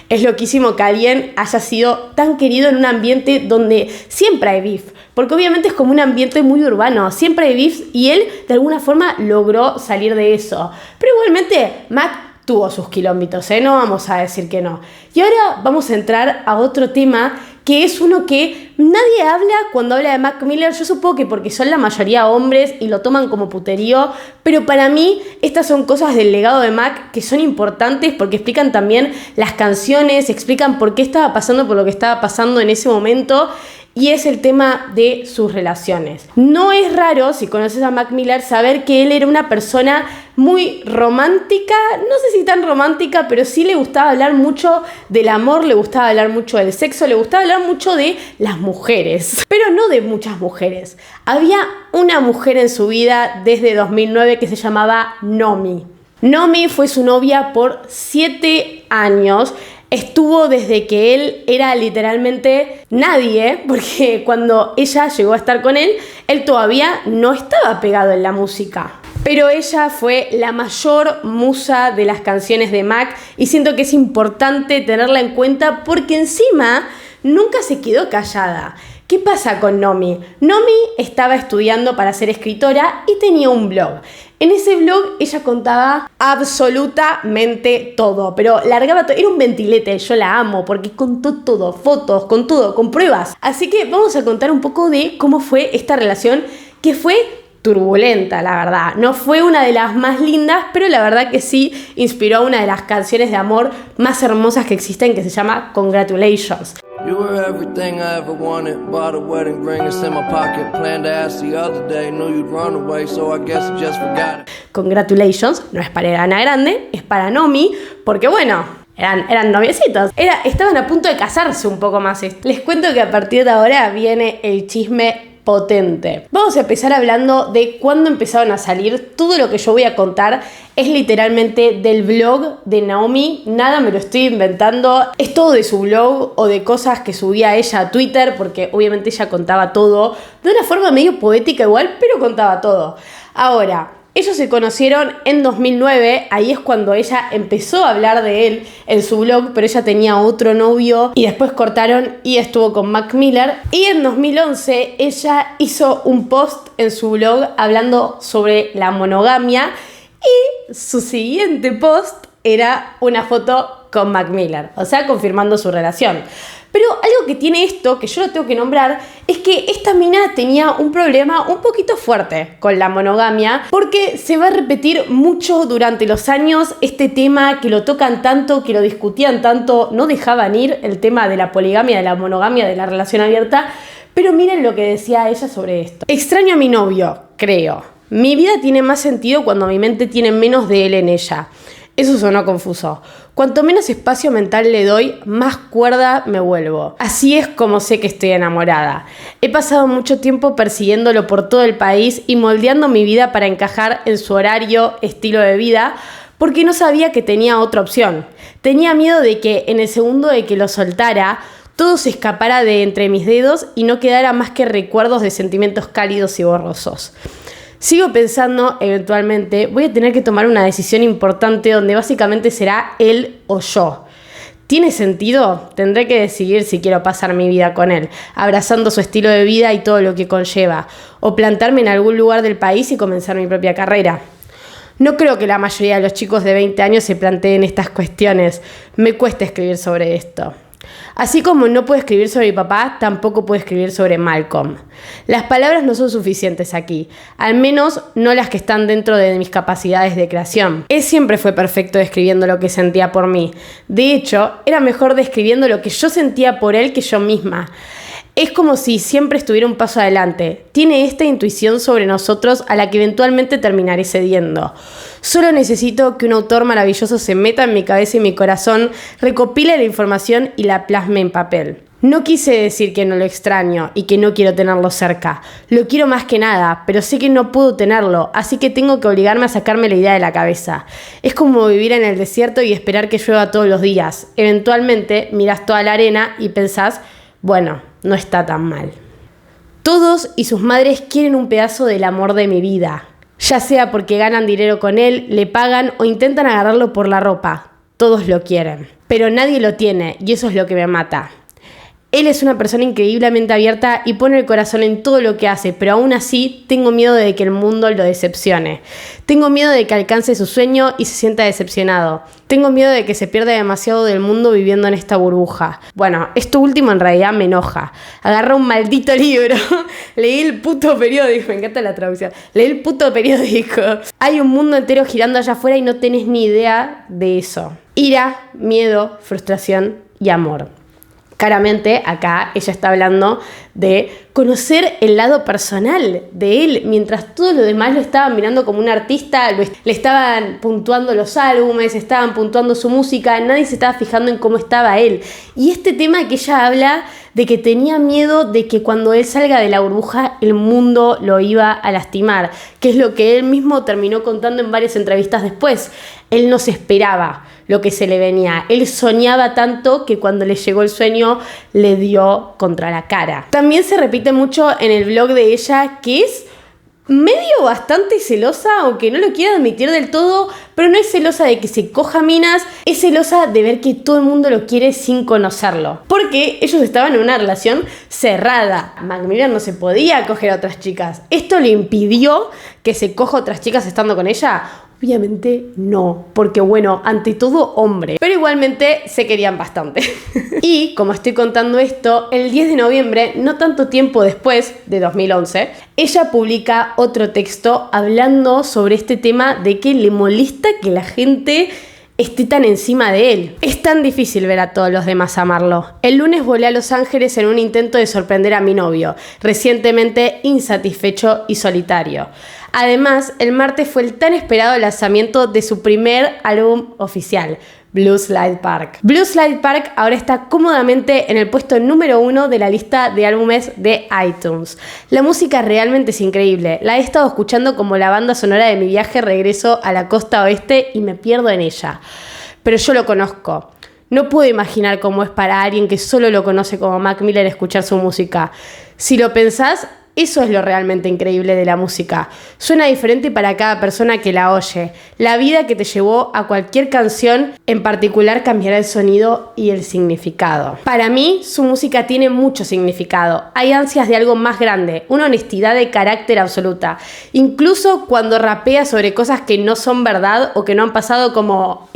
Es loquísimo que alguien haya sido tan querido en un ambiente donde siempre hay beef, porque obviamente es como un ambiente muy urbano, siempre hay beef y él de alguna forma logró salir de eso. Pero igualmente Mac tuvo sus kilómetros, no vamos a decir que no. Y ahora vamos a entrar a otro tema que es uno que nadie habla cuando habla de Mac Miller. Yo supongo que porque son la mayoría hombres y lo toman como puterío, pero para mí estas son cosas del legado de Mac que son importantes porque explican también las canciones, explican por qué estaba pasando por lo que estaba pasando en ese momento. Y es el tema de sus relaciones. No es raro, si conoces a Mac Miller, saber que él era una persona muy romántica. No sé si tan romántica, pero sí le gustaba hablar mucho del amor, le gustaba hablar mucho del sexo, le gustaba hablar mucho de las mujeres. Pero no de muchas mujeres. Había una mujer en su vida desde 2009 que se llamaba Nomi. Nomi fue su novia por 7 años. Estuvo desde que él era literalmente nadie, porque cuando ella llegó a estar con él, él todavía no estaba pegado en la música. Pero ella fue la mayor musa de las canciones de Mac y siento que es importante tenerla en cuenta porque encima nunca se quedó callada. ¿Qué pasa con Nomi? Nomi estaba estudiando para ser escritora y tenía un blog. En ese blog ella contaba absolutamente todo, pero largaba todo. Era un ventilete, yo la amo porque contó todo, fotos, con todo, con pruebas. Así que vamos a contar un poco de cómo fue esta relación que fue turbulenta, la verdad. No fue una de las más lindas, pero la verdad que sí inspiró a una de las canciones de amor más hermosas que existen, que se llama Congratulations. You were everything I ever wanted. Bought a wedding ring, it's in my pocket. Planned to ask the other day, knew you'd run away, so I guess I just forgot it. Congratulations, no es para Ariana Grande, es para Nomi, porque bueno, eran noviecitos. Estaban a punto de casarse un poco más. Les cuento que a partir de ahora viene el chisme potente. Vamos a empezar hablando de cuándo empezaron a salir. Todo lo que yo voy a contar es literalmente del blog de Naomi. Nada me lo estoy inventando. Es todo de su blog o de cosas que subía ella a Twitter, porque obviamente ella contaba todo de una forma medio poética igual, pero contaba todo. Ahora, ellos se conocieron en 2009, ahí es cuando ella empezó a hablar de él en su blog, pero ella tenía otro novio y después cortaron y estuvo con Mac Miller. Y en 2011 ella hizo un post en su blog hablando sobre la monogamia y su siguiente post era una foto con Mac Miller, o sea, confirmando su relación. Pero algo que tiene esto, que yo lo tengo que nombrar, es que esta mina tenía un problema un poquito fuerte con la monogamia, porque se va a repetir mucho durante los años este tema, que lo tocan tanto, que lo discutían tanto, no dejaban ir el tema de la poligamia, de la monogamia, de la relación abierta. Pero miren lo que decía ella sobre esto. Extraño a mi novio, creo. Mi vida tiene más sentido cuando mi mente tiene menos de él en ella. Eso sonó confuso. Cuanto menos espacio mental le doy, más cuerda me vuelvo. Así es como sé que estoy enamorada. He pasado mucho tiempo persiguiéndolo por todo el país y moldeando mi vida para encajar en su horario, estilo de vida, porque no sabía que tenía otra opción. Tenía miedo de que en el segundo de que lo soltara, todo se escapara de entre mis dedos y no quedara más que recuerdos de sentimientos cálidos y borrosos. Sigo pensando, eventualmente, voy a tener que tomar una decisión importante donde básicamente será él o yo. ¿Tiene sentido? Tendré que decidir si quiero pasar mi vida con él, abrazando su estilo de vida y todo lo que conlleva, o plantarme en algún lugar del país y comenzar mi propia carrera. No creo que la mayoría de los chicos de 20 años se planteen estas cuestiones. Me cuesta escribir sobre esto. Así como no puedo escribir sobre mi papá, tampoco puedo escribir sobre Malcolm. Las palabras no son suficientes aquí, al menos no las que están dentro de mis capacidades de creación. Él siempre fue perfecto describiendo lo que sentía por mí. De hecho, era mejor describiendo lo que yo sentía por él que yo misma. Es como si siempre estuviera un paso adelante. Tiene esta intuición sobre nosotros a la que eventualmente terminaré cediendo. Solo necesito que un autor maravilloso se meta en mi cabeza y mi corazón, recopile la información y la plasme en papel. No quise decir que no lo extraño y que no quiero tenerlo cerca. Lo quiero más que nada, pero sé que no puedo tenerlo, así que tengo que obligarme a sacarme la idea de la cabeza. Es como vivir en el desierto y esperar que llueva todos los días. Eventualmente mirás toda la arena y pensás, bueno, no está tan mal. Todos y sus madres quieren un pedazo del amor de mi vida. Ya sea porque ganan dinero con él, le pagan o intentan agarrarlo por la ropa. Todos lo quieren. Pero nadie lo tiene y eso es lo que me mata. Él es una persona increíblemente abierta y pone el corazón en todo lo que hace, pero aún así tengo miedo de que el mundo lo decepcione. Tengo miedo de que alcance su sueño y se sienta decepcionado. Tengo miedo de que se pierda demasiado del mundo viviendo en esta burbuja. Bueno, esto último en realidad me enoja. Agarré un maldito libro, leí el puto periódico, me encanta la traducción, leí el puto periódico. Hay un mundo entero girando allá afuera y no tenés ni idea de eso. Ira, miedo, frustración y amor. Claramente acá ella está hablando de conocer el lado personal de él, mientras todos los demás lo estaban mirando como un artista, le estaban puntuando los álbumes, estaban puntuando su música, nadie se estaba fijando en cómo estaba él. Y este tema que ella habla de que tenía miedo de que cuando él salga de la burbuja el mundo lo iba a lastimar, que es lo que él mismo terminó contando en varias entrevistas después. Él no se esperaba lo que se le venía. Él soñaba tanto que cuando le llegó el sueño le dio contra la cara. También se repite mucho en el blog de ella que es medio bastante celosa, aunque no lo quiera admitir del todo, pero no es celosa de que se coja minas, es celosa de ver que todo el mundo lo quiere sin conocerlo. Porque ellos estaban en una relación cerrada. Mac Miller no se podía coger a otras chicas. ¿Esto le impidió que se coja a otras chicas estando con ella? Obviamente no, porque bueno, ante todo hombre. Pero igualmente se querían bastante. Y como estoy contando esto, el 10 de noviembre, no tanto tiempo después de 2011, ella publica otro texto hablando sobre este tema de que le molesta que la gente esté tan encima de él. Es tan difícil ver a todos los demás amarlo. El lunes volé a Los Ángeles en un intento de sorprender a mi novio, recientemente insatisfecho y solitario. Además, el martes fue el tan esperado lanzamiento de su primer álbum oficial, Blue Slide Park. Blue Slide Park ahora está cómodamente en el puesto número 1 de la lista de álbumes de iTunes. La música realmente es increíble. La he estado escuchando como la banda sonora de mi viaje regreso a la costa oeste y me pierdo en ella. Pero yo lo conozco. No puedo imaginar cómo es para alguien que solo lo conoce como Mac Miller escuchar su música. Si lo pensás, eso es lo realmente increíble de la música. Suena diferente para cada persona que la oye. La vida que te llevó a cualquier canción en particular cambiará el sonido y el significado. Para mí, su música tiene mucho significado. Hay ansias de algo más grande, una honestidad de carácter absoluta. Incluso cuando rapea sobre cosas que no son verdad o que no han pasado, como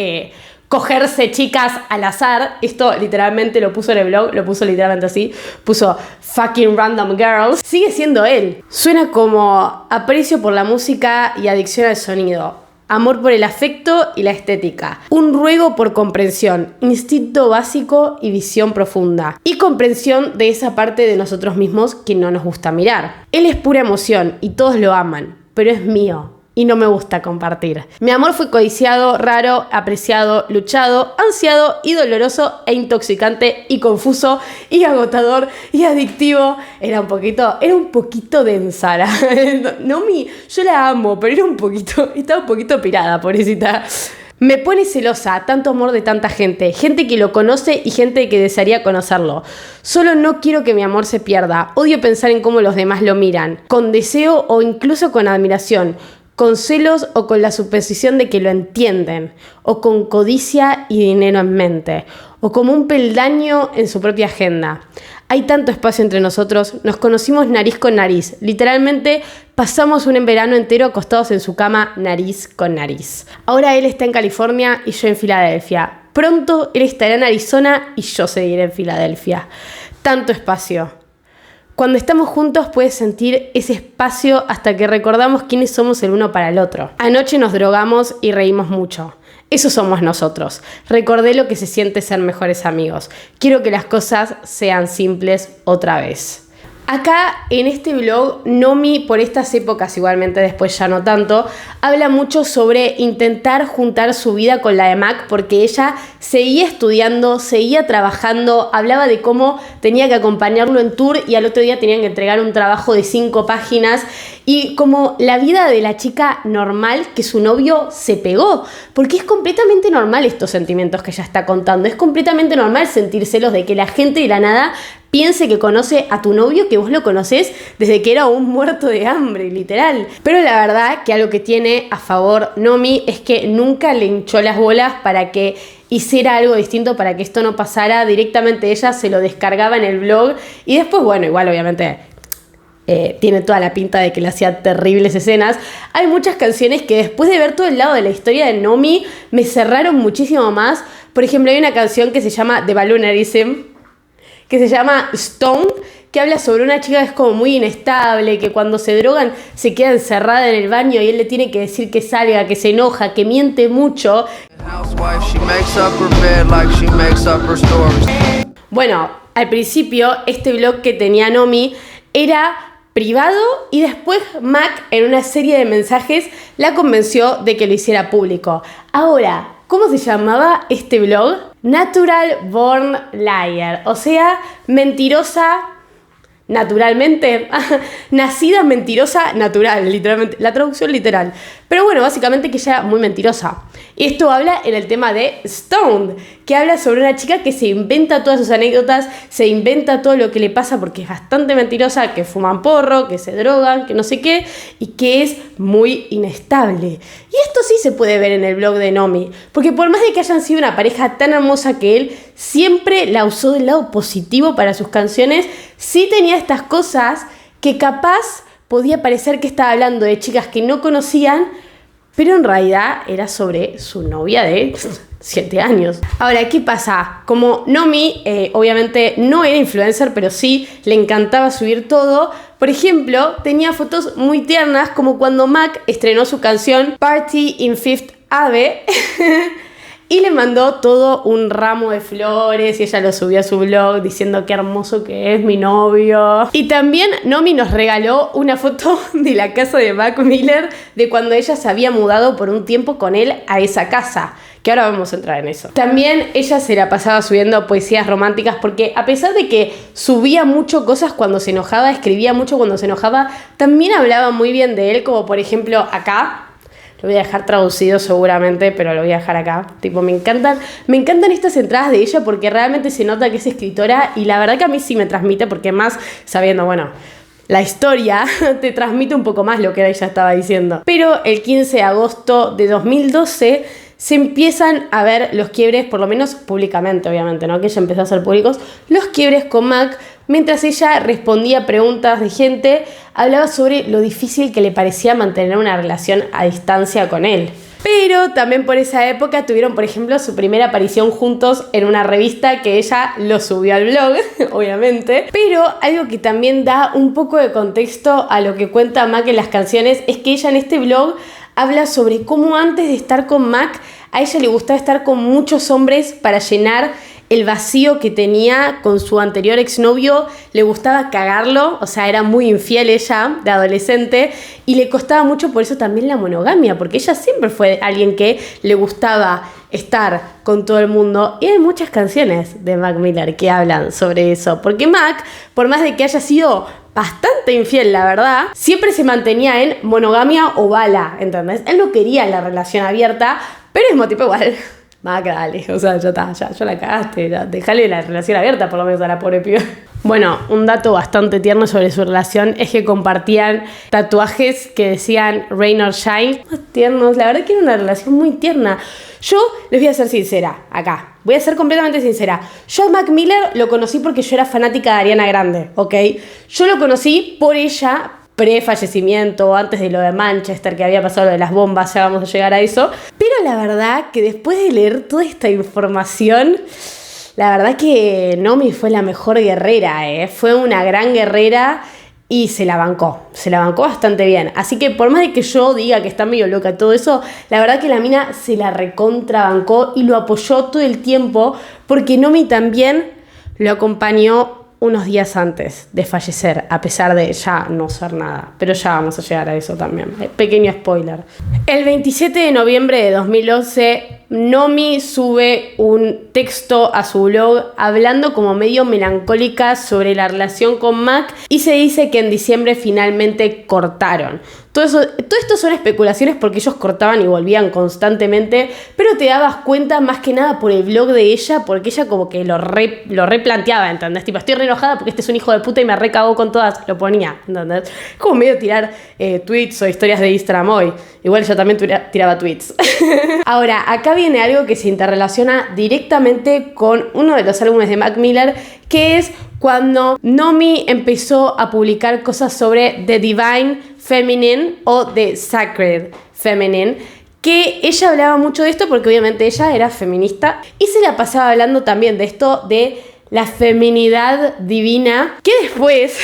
cogerse chicas al azar. Esto literalmente lo puso en el blog, lo puso literalmente así, puso fucking random girls. Sigue siendo él. Suena como aprecio por la música y adicción al sonido, amor por el afecto y la estética, un ruego por comprensión, instinto básico y visión profunda, y comprensión de esa parte de nosotros mismos que no nos gusta mirar. Él es pura emoción y todos lo aman, pero es mío y no me gusta compartir. Mi amor fue codiciado, raro, apreciado, luchado, ansiado y doloroso e intoxicante y confuso y agotador y adictivo. Era un poquito densa. Nomi, yo la amo, pero estaba un poquito pirada, pobrecita. Me pone celosa, tanto amor de tanta gente que lo conoce y gente que desearía conocerlo. Solo no quiero que mi amor se pierda. Odio pensar en cómo los demás lo miran, con deseo o incluso con admiración, con celos o con la suposición de que lo entienden, o con codicia y dinero en mente, o como un peldaño en su propia agenda. Hay tanto espacio entre nosotros, nos conocimos nariz con nariz, literalmente pasamos un verano entero acostados en su cama nariz con nariz. Ahora él está en California y yo en Filadelfia. Pronto él estará en Arizona y yo seguiré en Filadelfia. Tanto espacio. Cuando estamos juntos puedes sentir ese espacio hasta que recordamos quiénes somos el uno para el otro. Anoche nos drogamos y reímos mucho. Eso somos nosotros. Recordé lo que se siente ser mejores amigos. Quiero que las cosas sean simples otra vez. Acá en este blog, Nomi, por estas épocas, igualmente después ya no tanto, habla mucho sobre intentar juntar su vida con la de Mac, porque ella seguía estudiando, seguía trabajando, hablaba de cómo tenía que acompañarlo en tour y al otro día tenían que entregar un trabajo de 5 páginas, y como la vida de la chica normal que su novio se pegó, porque es completamente normal estos sentimientos que ella está contando, es completamente normal sentir celos de que la gente de la nada piense que conoce a tu novio, que vos lo conocés desde que era un muerto de hambre, literal. Pero la verdad que algo que tiene a favor Nomi es que nunca le hinchó las bolas para que hiciera algo distinto, para que esto no pasara. Directamente ella se lo descargaba en el blog y después, bueno, igual obviamente tiene toda la pinta de que le hacía terribles escenas. Hay muchas canciones que después de ver todo el lado de la historia de Nomi me cerraron muchísimo más. Por ejemplo, hay una canción que se llama The Balloonerism, que se llama Stone, que habla sobre una chica que es como muy inestable, que cuando se drogan se queda encerrada en el baño y él le tiene que decir que salga, que se enoja, que miente mucho. Bueno, al principio este blog que tenía Nomi era privado y después Mac en una serie de mensajes la convenció de que lo hiciera público. Ahora, ¿cómo se llamaba este blog? Natural Born Liar, o sea, mentirosa naturalmente, nacida mentirosa natural, literalmente, la traducción literal. Pero bueno, básicamente que ella era muy mentirosa. Y esto habla en el tema de Stoned, que habla sobre una chica que se inventa todas sus anécdotas, se inventa todo lo que le pasa porque es bastante mentirosa, que fuman porro, que se drogan, que no sé qué, y que es muy inestable. Y esto sí se puede ver en el blog de Nomi, porque por más de que hayan sido una pareja tan hermosa que él siempre la usó del lado positivo para sus canciones, sí tenía estas cosas que capaz podía parecer que estaba hablando de chicas que no conocían, pero en realidad era sobre su novia de 7 años. Ahora, ¿qué pasa? Como Nomi, obviamente no era influencer, pero sí le encantaba subir todo. Por ejemplo, tenía fotos muy tiernas, como cuando Mac estrenó su canción Party in Fifth Ave. y le mandó todo un ramo de flores y ella lo subió a su blog diciendo qué hermoso que es mi novio. Y también Nomi nos regaló una foto de la casa de Mac Miller de cuando ella se había mudado por un tiempo con él a esa casa, que ahora vamos a entrar en eso. También ella se la pasaba subiendo poesías románticas porque a pesar de que subía mucho cosas cuando se enojaba, escribía mucho cuando se enojaba, también hablaba muy bien de él, como por ejemplo acá. Lo voy a dejar traducido seguramente, pero lo voy a dejar acá. Tipo, me encantan estas entradas de ella porque realmente se nota que es escritora y la verdad que a mí sí me transmite porque más sabiendo, bueno, la historia te transmite un poco más lo que ella estaba diciendo. Pero el 15 de agosto de 2012 se empiezan a ver los quiebres, por lo menos públicamente, obviamente, ¿no? Que ella empezó a ser públicos, los quiebres con Mac. Mientras ella respondía preguntas de gente, hablaba sobre lo difícil que le parecía mantener una relación a distancia con él. Pero también por esa época tuvieron, por ejemplo, su primera aparición juntos en una revista que ella lo subió al blog, obviamente. Pero algo que también da un poco de contexto a lo que cuenta Mac en las canciones es que ella en este blog habla sobre cómo antes de estar con Mac, a ella le gustaba estar con muchos hombres para llenar el vacío que tenía con su anterior exnovio. Le gustaba cagarlo, o sea, era muy infiel ella de adolescente y le costaba mucho por eso también la monogamia, porque ella siempre fue alguien que le gustaba estar con todo el mundo y hay muchas canciones de Mac Miller que hablan sobre eso, porque Mac, por más de que haya sido bastante infiel, la verdad, siempre se mantenía en monogamia o bala, ¿entendés? Él no quería la relación abierta, pero es tipo igual. Mac, dale, o sea, ya está, ya la cagaste, ya, dejale la relación abierta por lo menos a la pobre piba. Bueno, un dato bastante tierno sobre su relación es que compartían tatuajes que decían Rain or Shine. Más tiernos, la verdad que era una relación muy tierna. Yo les voy a ser sincera, acá, voy a ser completamente sincera. Yo a Mac Miller lo conocí porque yo era fanática de Ariana Grande, ¿ok? Yo lo conocí por ella, pre-fallecimiento, antes de lo de Manchester, que había pasado lo de las bombas, ya vamos a llegar a eso. Pero la verdad que después de leer toda esta información, la verdad que Nomi fue la mejor guerrera, fue una gran guerrera y se la bancó bastante bien. Así que por más de que yo diga que está medio loca todo eso, la verdad que la mina se la recontrabancó y lo apoyó todo el tiempo, porque Nomi también lo acompañó unos días antes de fallecer, a pesar de ya no ser nada. Pero ya vamos a llegar a eso también. Pequeño spoiler. El 27 de noviembre de 2011, Nomi sube un texto a su blog hablando como medio melancólica sobre la relación con Mac y se dice que en diciembre finalmente cortaron. Todo esto son especulaciones porque ellos cortaban y volvían constantemente, pero te dabas cuenta más que nada por el blog de ella, porque ella como que lo replanteaba, ¿entendés? Tipo, estoy re enojada porque este es un hijo de puta y me recagó con todas, lo ponía, ¿entendés? Como medio tirar tweets o historias de Instagram hoy. Igual yo también tiraba tweets. Ahora, acá viene algo que se interrelaciona directamente con uno de los álbumes de Mac Miller, que es cuando Nomi empezó a publicar cosas sobre The Divine Feminine o The Sacred Feminine, que ella hablaba mucho de esto porque obviamente ella era feminista y se la pasaba hablando también de esto de la feminidad divina, que después,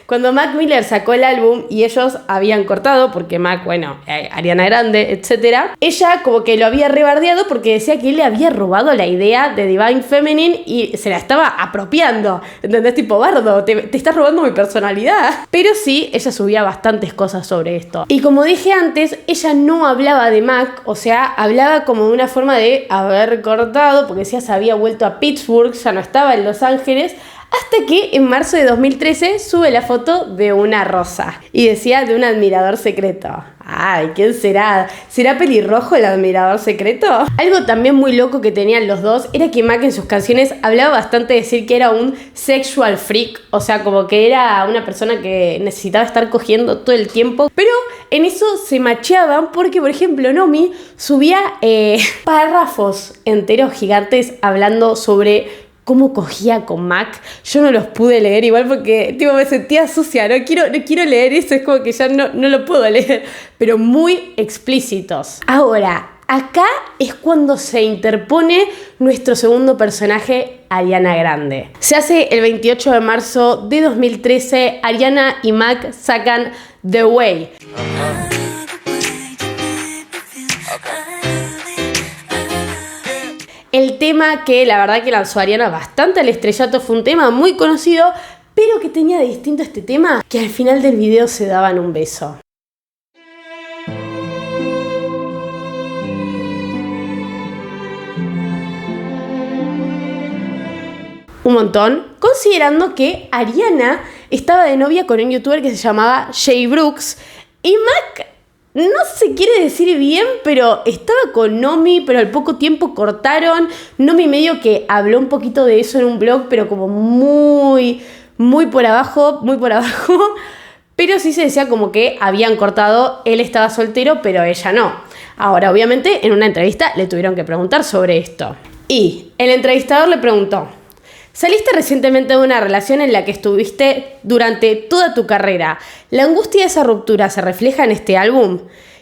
cuando Mac Miller sacó el álbum y ellos habían cortado, porque Mac, bueno, Ariana Grande, etc., ella como que lo había rebardeado porque decía que él le había robado la idea de Divine Feminine y se la estaba apropiando, ¿entendés? Tipo, bardo, te estás robando mi personalidad. Pero sí, ella subía bastantes cosas sobre esto. Y como dije antes, ella no hablaba de Mac, o sea, hablaba como de una forma de haber cortado, porque decía se había vuelto a Pittsburgh, ya no estaba en Los Ángeles, hasta que en marzo de 2013 sube la foto de una rosa y decía de un admirador secreto. Ay, ¿quién será? ¿Será pelirrojo el admirador secreto? Algo también muy loco que tenían los dos era que Mac en sus canciones hablaba bastante de decir que era un sexual freak, o sea, como que era una persona que necesitaba estar cogiendo todo el tiempo, pero en eso se macheaban porque, por ejemplo, Nomi subía párrafos enteros gigantes hablando sobre cómo cogía con Mac. Yo no los pude leer igual porque tipo, me sentía sucia, no quiero leer eso, es como que ya no lo puedo leer, pero muy explícitos. Ahora, acá es cuando se interpone nuestro segundo personaje, Ariana Grande. Se hace el 28 de marzo de 2013, Ariana y Mac sacan The Way. el tema que la verdad que lanzó Ariana bastante al estrellato. Fue un tema muy conocido, pero que tenía de distinto este tema, que al final del video se daban un beso. Un montón, considerando que Ariana estaba de novia con un youtuber que se llamaba Jay Brooks y Mac no se quiere decir bien, pero estaba con Nomi, pero al poco tiempo cortaron. Nomi medio que habló un poquito de eso en un blog, pero como muy por abajo, pero sí se decía como que habían cortado, él estaba soltero, pero ella no. Ahora, obviamente, en una entrevista le tuvieron que preguntar sobre esto. Y el entrevistador le preguntó: saliste recientemente de una relación en la que estuviste durante toda tu carrera. ¿La angustia de esa ruptura se refleja en este álbum?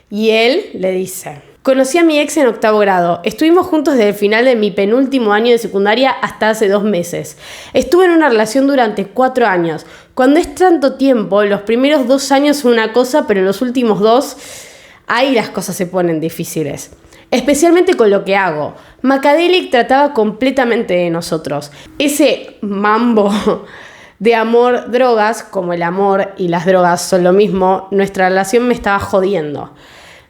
Y él le dice: conocí a mi ex en 8º grado. Estuvimos juntos desde el final de mi penúltimo año de secundaria hasta hace 2 meses. Estuve en una relación durante 4 años. Cuando es tanto tiempo, los primeros 2 años son una cosa, pero los últimos 2, ahí las cosas se ponen difíciles. Especialmente con lo que hago. Macadelic trataba completamente de nosotros. Ese mambo de amor-drogas, como el amor y las drogas son lo mismo, nuestra relación me estaba jodiendo.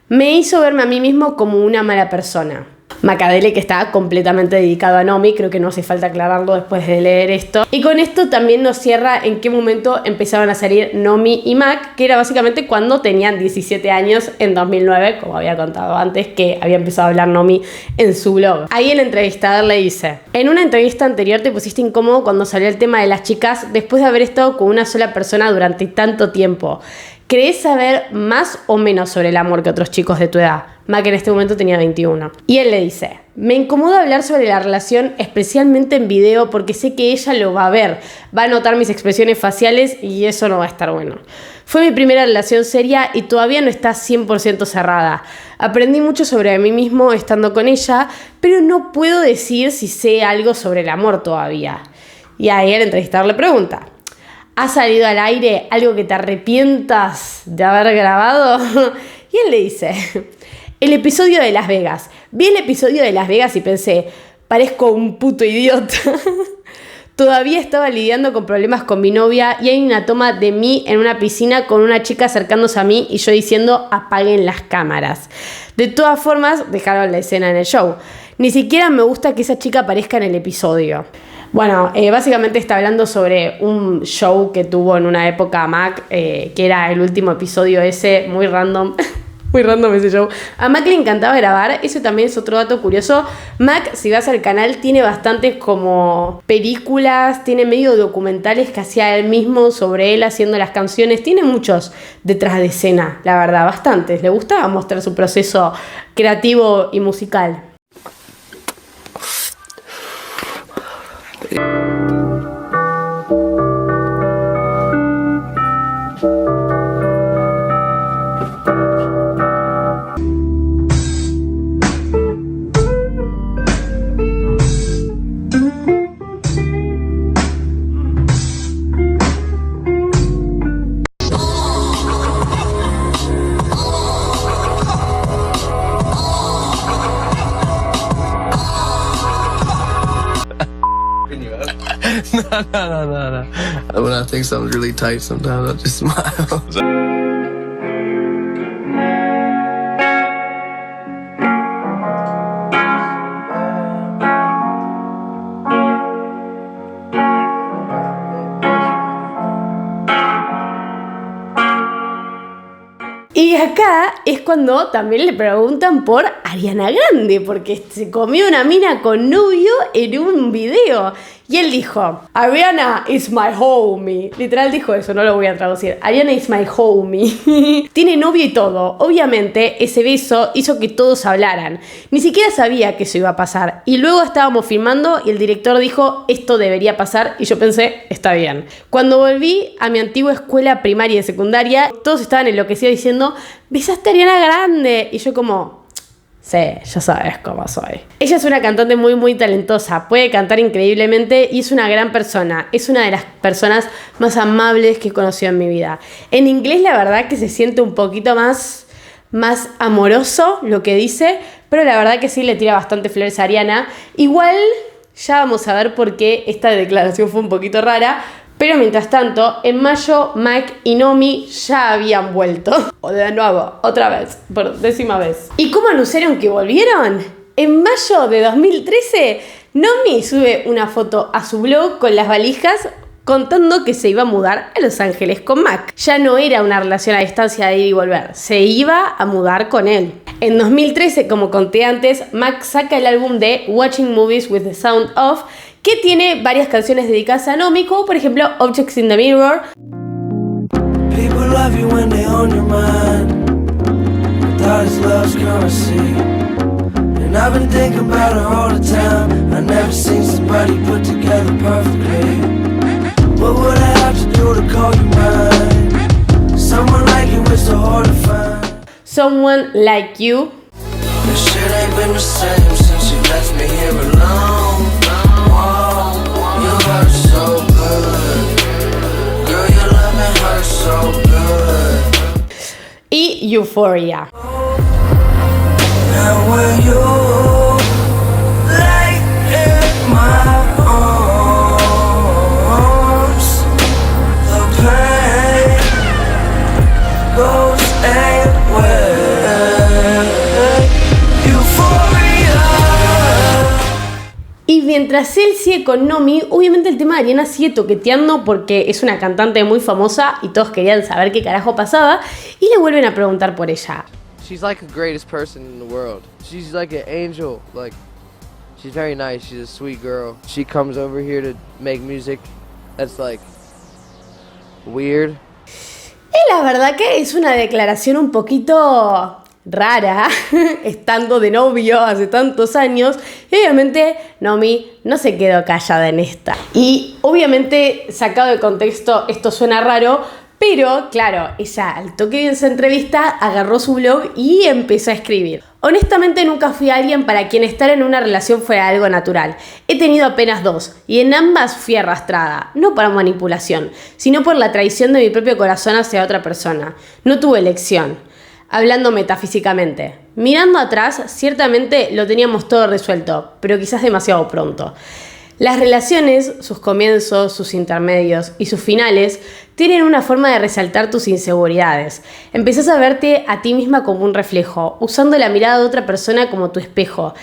Me hizo verme a mí mismo como una mala persona. Macadelic estaba completamente dedicado a Nomi, creo que no hace falta aclararlo después de leer esto. Y con esto también nos cierra en qué momento empezaron a salir Nomi y Mac, que era básicamente cuando tenían 17 años en 2009, como había contado antes, que había empezado a hablar Nomi en su blog. Ahí el entrevistador le dice: en una entrevista anterior te pusiste incómodo cuando salió el tema de las chicas después de haber estado con una sola persona durante tanto tiempo. ¿Crees saber más o menos sobre el amor que otros chicos de tu edad? Mac en este momento tenía 21. Y él le dice: me incomoda hablar sobre la relación, especialmente en video, porque sé que ella lo va a ver. Va a notar mis expresiones faciales y eso no va a estar bueno. Fue mi primera relación seria y todavía no está 100% cerrada. Aprendí mucho sobre mí mismo estando con ella, pero no puedo decir si sé algo sobre el amor todavía. Y ahí el entrevistador le pregunta: ¿ha salido al aire algo que te arrepientas de haber grabado? Y él le dice: el episodio de Las Vegas. Vi el episodio de Las Vegas y pensé, parezco un puto idiota. Todavía estaba lidiando con problemas con mi novia y hay una toma de mí en una piscina con una chica acercándose a mí y yo diciendo apaguen las cámaras. De todas formas, dejaron la escena en el show. Ni siquiera me gusta que esa chica aparezca en el episodio. Bueno, básicamente está hablando sobre un show que tuvo en una época Mac, que era el último episodio ese, muy random. Muy random ese show. A Mac le encantaba grabar, eso también es otro dato curioso. Mac, si vas al canal, tiene bastantes como películas, tiene medio documentales que hacía él mismo sobre él haciendo las canciones. Tiene muchos detrás de escena, la verdad, bastantes. Le gustaba mostrar su proceso creativo y musical. No. When I think something's really tight, sometimes I just smile. Y acá es cuando también le preguntan por Ariana Grande, porque se comió una mina con novio en un video. Y él dijo, Ariana is my homie. Literal dijo eso, no lo voy a traducir. Ariana is my homie. Tiene novio y todo. Obviamente ese beso hizo que todos hablaran. Ni siquiera sabía que eso iba a pasar. Y luego estábamos filmando y el director dijo, esto debería pasar. Y yo pensé, está bien. Cuando volví a mi antigua escuela primaria y secundaria, todos estaban enloquecidos diciendo, besaste a Ariana Grande. Y yo como... sí, ya sabes cómo soy. Ella es una cantante muy, muy talentosa. Puede cantar increíblemente y es una gran persona. Es una de las personas más amables que he conocido en mi vida. En inglés, la verdad que se siente un poquito más amoroso lo que dice, pero la verdad que sí le tira bastante flores a Ariana. Igual ya vamos a ver por qué esta declaración fue un poquito rara. Pero mientras tanto, en mayo, Mac y Nomi ya habían vuelto. O de nuevo, otra vez, por 10ª vez. ¿Y cómo anunciaron que volvieron? En mayo de 2013, Nomi sube una foto a su blog con las valijas contando que se iba a mudar a Los Ángeles con Mac. Ya no era una relación a distancia de ir y volver, se iba a mudar con él. En 2013, como conté antes, Mac saca el álbum de Watching Movies with the Sound Off, que tiene varias canciones dedicadas a Nomi, como por ejemplo Objects in the Mirror. People love you when they own your mind. Thought is love's currency. And I've been thinking about her all the time. I never seen somebody put together perfectly. What would I have to do to call you mine? Someone like you is so hard to find. Someone Like You. This shit ain't been the same since you left me here alone. Whoa, you hurt so good. Girl, your loving hurts so good. Y Euphoria. Now when you lay in my arms, the pain goes away. Euphoria. Y mientras él sigue con Nomi, obviamente el tema de Ariana sigue toqueteando porque es una cantante muy famosa y todos querían saber qué carajo pasaba y le vuelven a preguntar por ella. She's like the greatest person in the world. She's like an angel. Like, she's very nice. She's a sweet girl. She comes over here to make music that's like weird. Y la verdad que es una declaración un poquito rara, estando de novio hace tantos años. Y obviamente Nomi no se quedó callada en esta. Y obviamente, sacado de contexto, esto suena raro, pero claro, ella al toque de esa entrevista agarró su blog y empezó a escribir. Honestamente nunca fui alguien para quien estar en una relación fuera algo natural. He tenido apenas 2 y en ambas fui arrastrada, no por manipulación, sino por la traición de mi propio corazón hacia otra persona. No tuve elección. Hablando metafísicamente. Mirando atrás, ciertamente lo teníamos todo resuelto, pero quizás demasiado pronto. Las relaciones, sus comienzos, sus intermedios y sus finales tienen una forma de resaltar tus inseguridades. Empezás a verte a ti misma como un reflejo, usando la mirada de otra persona como tu espejo.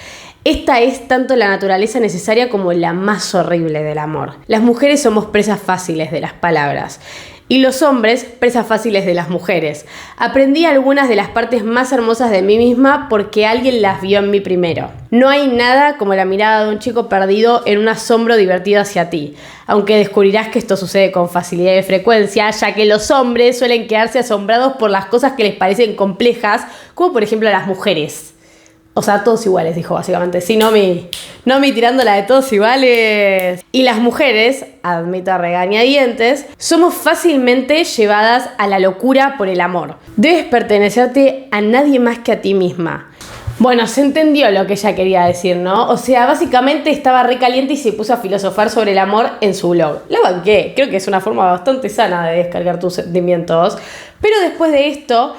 Esta es tanto la naturaleza necesaria como la más horrible del amor. Las mujeres somos presas fáciles de las palabras. Y los hombres, presas fáciles de las mujeres. Aprendí algunas de las partes más hermosas de mí misma porque alguien las vio en mí primero. No hay nada como la mirada de un chico perdido en un asombro divertido hacia ti, aunque descubrirás que esto sucede con facilidad y frecuencia, ya que los hombres suelen quedarse asombrados por las cosas que les parecen complejas, como por ejemplo las mujeres. O sea, todos iguales, dijo básicamente. Sí, Nomi tirando la de todos iguales. Y las mujeres, admito a regañadientes, somos fácilmente llevadas a la locura por el amor. Debes pertenecerte a nadie más que a ti misma. Bueno, se entendió lo que ella quería decir, ¿no? O sea, básicamente estaba re caliente y se puso a filosofar sobre el amor en su blog. La banqué, creo que es una forma bastante sana de descargar tus sentimientos. Pero después de esto,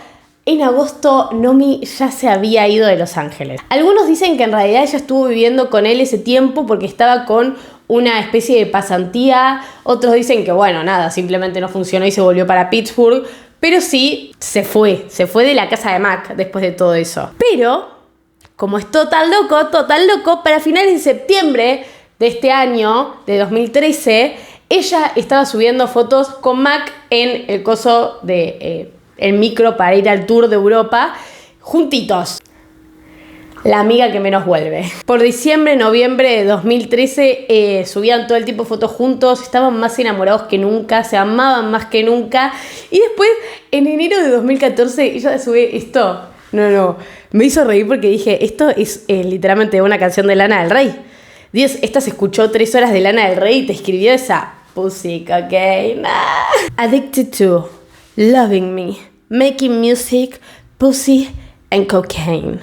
en agosto, Nomi ya se había ido de Los Ángeles. Algunos dicen que en realidad ella estuvo viviendo con él ese tiempo porque estaba con una especie de pasantía. Otros dicen que, bueno, nada, simplemente no funcionó y se volvió para Pittsburgh. Pero sí, se fue de la casa de Mac después de todo eso. Pero, como es total loco, para finales de septiembre de este año, de 2013, ella estaba subiendo fotos con Mac en el coso de el micro para ir al tour de Europa, juntitos. La amiga que menos vuelve. Por diciembre, noviembre de 2013 subían todo el tiempo fotos juntos, estaban más enamorados que nunca, se amaban más que nunca. Y después, en enero de 2014, ella sube esto. No, me hizo reír porque dije, esto es literalmente una canción de Lana del Rey. Dios, esta se escuchó 3 horas de Lana del Rey y te escribió esa pussy cocaine. Addicted to, loving me, making music, pussy and cocaine.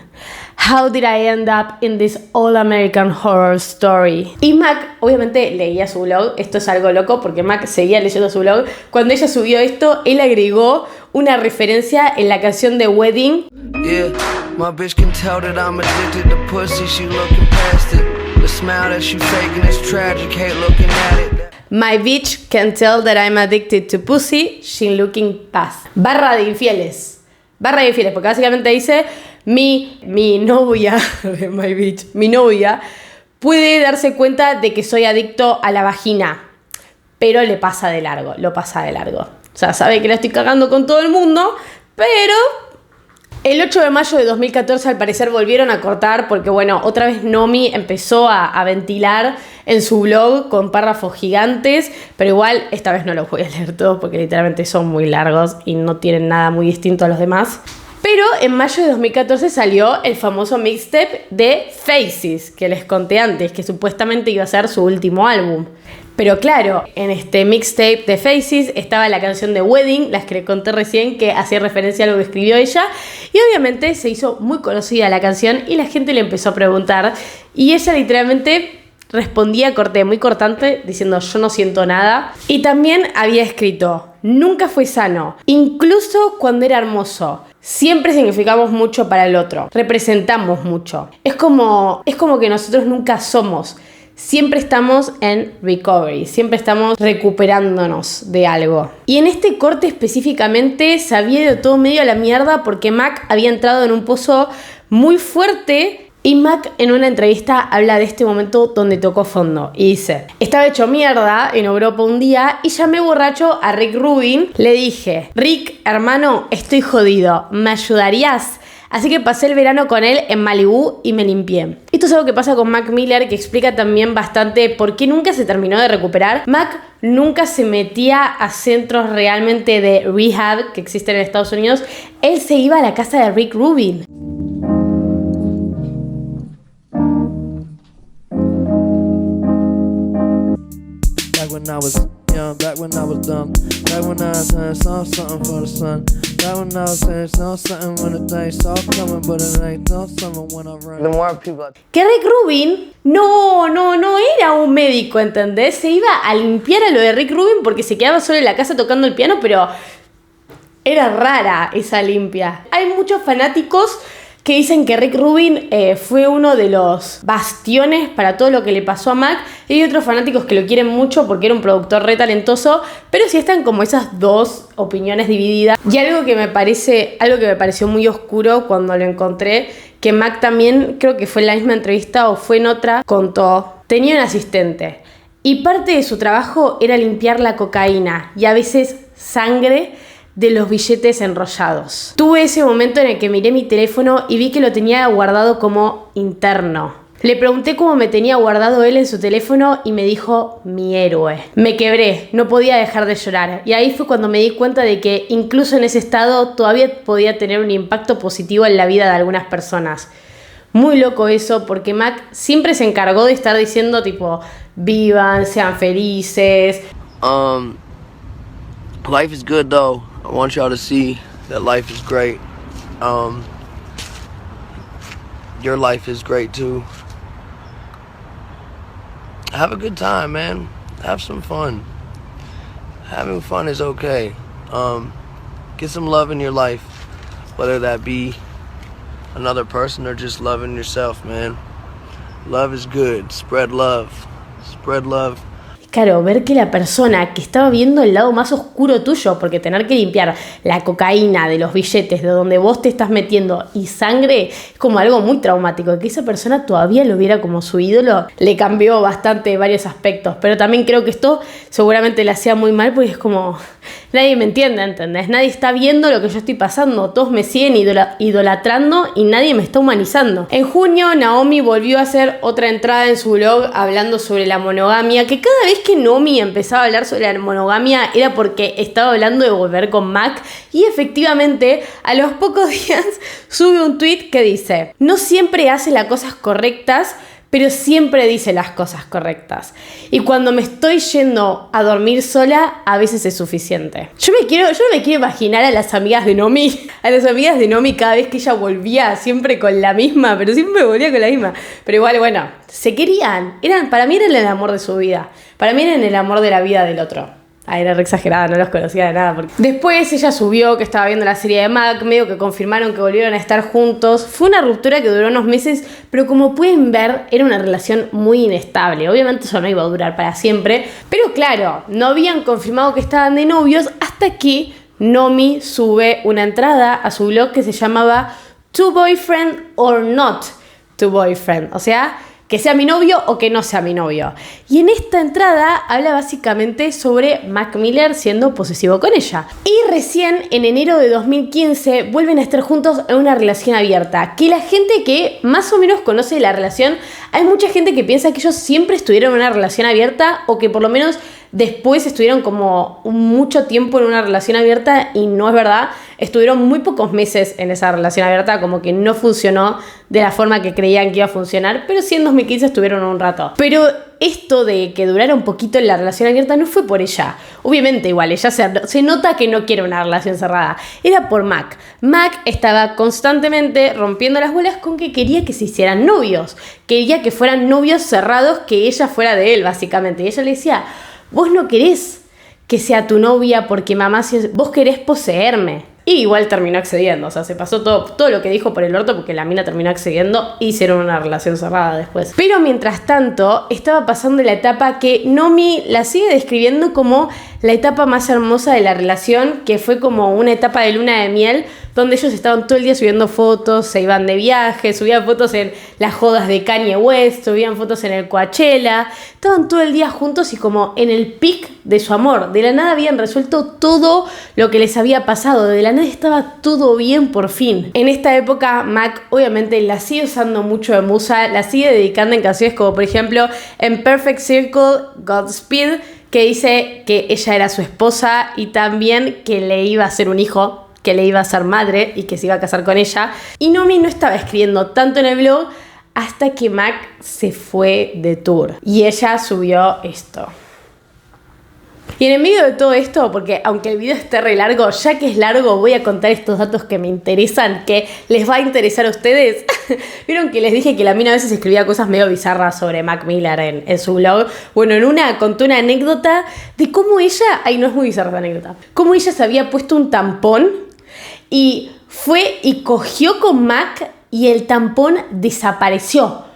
How did I end up in this all-American horror story? Y Mac, obviamente, leía su blog. Esto es algo loco porque Mac seguía leyendo su blog. Cuando ella subió esto, él agregó una referencia en la canción de Wedding. Yeah, my bitch can tell that I'm addicted to pussy. She looking past it. The smile that she faking is tragic. Hate looking at it. My bitch can tell that I'm addicted to pussy. She looking past. Barra de infieles, porque básicamente dice mi novia, my bitch, mi novia puede darse cuenta de que soy adicto a la vagina, pero lo pasa de largo. O sea, sabe que la estoy cagando con todo el mundo, pero el 8 de mayo de 2014 al parecer volvieron a cortar porque, bueno, otra vez Nomi empezó a ventilar en su blog con párrafos gigantes, pero igual esta vez no los voy a leer todos porque literalmente son muy largos y no tienen nada muy distinto a los demás. Pero en mayo de 2014 salió el famoso mixtape de Faces, que les conté antes, que supuestamente iba a ser su último álbum. Pero claro, en este mixtape de Faces estaba la canción de Wedding, las que le conté recién, que hacía referencia a lo que escribió ella. Y obviamente se hizo muy conocida la canción y la gente le empezó a preguntar. Y ella literalmente respondía muy cortante, diciendo yo no siento nada. Y también había escrito, nunca fue sano, incluso cuando era hermoso. Siempre significamos mucho para el otro, representamos mucho. Es como que nosotros nunca somos. Siempre estamos en recovery, siempre estamos recuperándonos de algo. Y en este corte específicamente se había ido todo medio a la mierda porque Mac había entrado en un pozo muy fuerte. Y Mac en una entrevista habla de este momento donde tocó fondo y dice: estaba hecho mierda en Europa un día y llamé borracho a Rick Rubin. Le dije: Rick, hermano, estoy jodido, ¿me ayudarías? Así que pasé el verano con él en Malibú y me limpié. Esto es algo que pasa con Mac Miller, que explica también bastante por qué nunca se terminó de recuperar. Mac nunca se metía a centros realmente de rehab que existen en Estados Unidos. Él se iba a la casa de Rick Rubin. Back when I was young, back when I was dumb, back when I was saying something for the sun, back when I was saying something when the thing saw coming, but it ain't something when I run. The more people... Que Rick Rubin no era un médico, ¿entendés? Se iba a limpiar a lo de Rick Rubin porque se quedaba solo en la casa tocando el piano, pero era rara esa limpia. Hay muchos fanáticos que dicen que Rick Rubin fue uno de los bastiones para todo lo que le pasó a Mac. Y hay otros fanáticos que lo quieren mucho porque era un productor re talentoso, pero sí están como esas dos opiniones divididas. Y algo que me pareció muy oscuro cuando lo encontré, que Mac también, creo que fue en la misma entrevista o fue en otra, contó: tenía un asistente y parte de su trabajo era limpiar la cocaína y a veces sangre de los billetes enrollados. Tuve ese momento en el que miré mi teléfono y vi que lo tenía guardado como interno. Le pregunté cómo me tenía guardado él en su teléfono y me dijo: mi héroe. Me quebré, no podía dejar de llorar. Y ahí fue cuando me di cuenta de que incluso en ese estado todavía podía tener un impacto positivo en la vida de algunas personas. Muy loco eso, porque Mac siempre se encargó de estar diciendo tipo: vivan, sean felices. Life is good though. I want y'all to see that life is great. Your life is great too. Have a good time, man. Have some fun. Having fun is okay. Get some love in your life, whether that be another person or just loving yourself, man. Love is good. Spread love. Spread love. Claro, ver que la persona que estaba viendo el lado más oscuro tuyo, porque tener que limpiar la cocaína de los billetes de donde vos te estás metiendo y sangre es como algo muy traumático, que esa persona todavía lo viera como su ídolo, le cambió bastante varios aspectos, pero también creo que esto seguramente le hacía muy mal porque es como, nadie me entiende, ¿entendés? Nadie está viendo lo que yo estoy pasando, todos me siguen idolatrando y nadie me está humanizando. En junio, Naomi volvió a hacer otra entrada en su blog hablando sobre la monogamia, que cada vez que Naomi empezaba a hablar sobre la monogamia era porque estaba hablando de volver con Mac, y efectivamente a los pocos días sube un tweet que dice: no siempre hace las cosas correctas, pero siempre dice las cosas correctas. Y cuando me estoy yendo a dormir sola, a veces es suficiente. Yo no me quiero imaginar a las amigas de Nomi. A las amigas de Nomi cada vez que ella volvía siempre con la misma, pero siempre volvía con la misma. Pero igual, bueno, se querían. Para mí eran el amor de su vida. Para mí eran el amor de la vida del otro. Era re exagerada, no los conocía de nada. Después ella subió que estaba viendo la serie de Mac, medio que confirmaron que volvieron a estar juntos. Fue una ruptura que duró unos meses, pero como pueden ver, era una relación muy inestable. Obviamente eso no iba a durar para siempre, pero claro, no habían confirmado que estaban de novios hasta que Nomi sube una entrada a su blog que se llamaba To Boyfriend or Not To Boyfriend, o sea, que sea mi novio o que no sea mi novio. Y en esta entrada habla básicamente sobre Mac Miller siendo posesivo con ella. Y recién en enero de 2015 vuelven a estar juntos en una relación abierta. Que la gente que más o menos conoce la relación, hay mucha gente que piensa que ellos siempre estuvieron en una relación abierta o que por lo menos después estuvieron como mucho tiempo en una relación abierta y no es verdad. Estuvieron muy pocos meses en esa relación abierta, como que no funcionó de la forma que creían que iba a funcionar, pero sí en 2015 estuvieron un rato. Pero esto de que durara un poquito en la relación abierta no fue por ella. Obviamente igual, ella se nota que no quiere una relación cerrada. Era por Mac. Mac estaba constantemente rompiendo las bolas con que quería que se hicieran novios. Quería que fueran novios cerrados, que ella fuera de él, básicamente. Y ella le decía, vos no querés que sea tu novia porque mamá, vos querés poseerme. Y igual terminó accediendo, o sea, se pasó todo lo que dijo por el orto porque la mina terminó accediendo y hicieron una relación cerrada después. Pero mientras tanto, estaba pasando la etapa que Nomi la sigue describiendo como la etapa más hermosa de la relación, que fue como una etapa de luna de miel, donde ellos estaban todo el día subiendo fotos, se iban de viaje, subían fotos en las jodas de Kanye West, subían fotos en el Coachella, estaban todo el día juntos y como en el pic de su amor. De la nada habían resuelto todo lo que les había pasado, de la nada estaba todo bien por fin. En esta época Mac obviamente la sigue usando mucho de musa, la sigue dedicando en canciones como por ejemplo en Perfect Circle, Godspeed, que dice que ella era su esposa y también que le iba a hacer un hijo, que le iba a ser madre y que se iba a casar con ella. Y Nomi no estaba escribiendo tanto en el blog hasta que Mac se fue de tour. Y ella subió esto. Y en el medio de todo esto, porque aunque el video esté re largo, ya que es largo voy a contar estos datos que me interesan, que les va a interesar a ustedes. Vieron que les dije que la mina a veces escribía cosas medio bizarras sobre Mac Miller en su blog. Bueno, en una contó una anécdota de cómo ella, ay no es muy bizarra la anécdota, cómo ella se había puesto un tampón y fue y cogió con Mac y el tampón desapareció.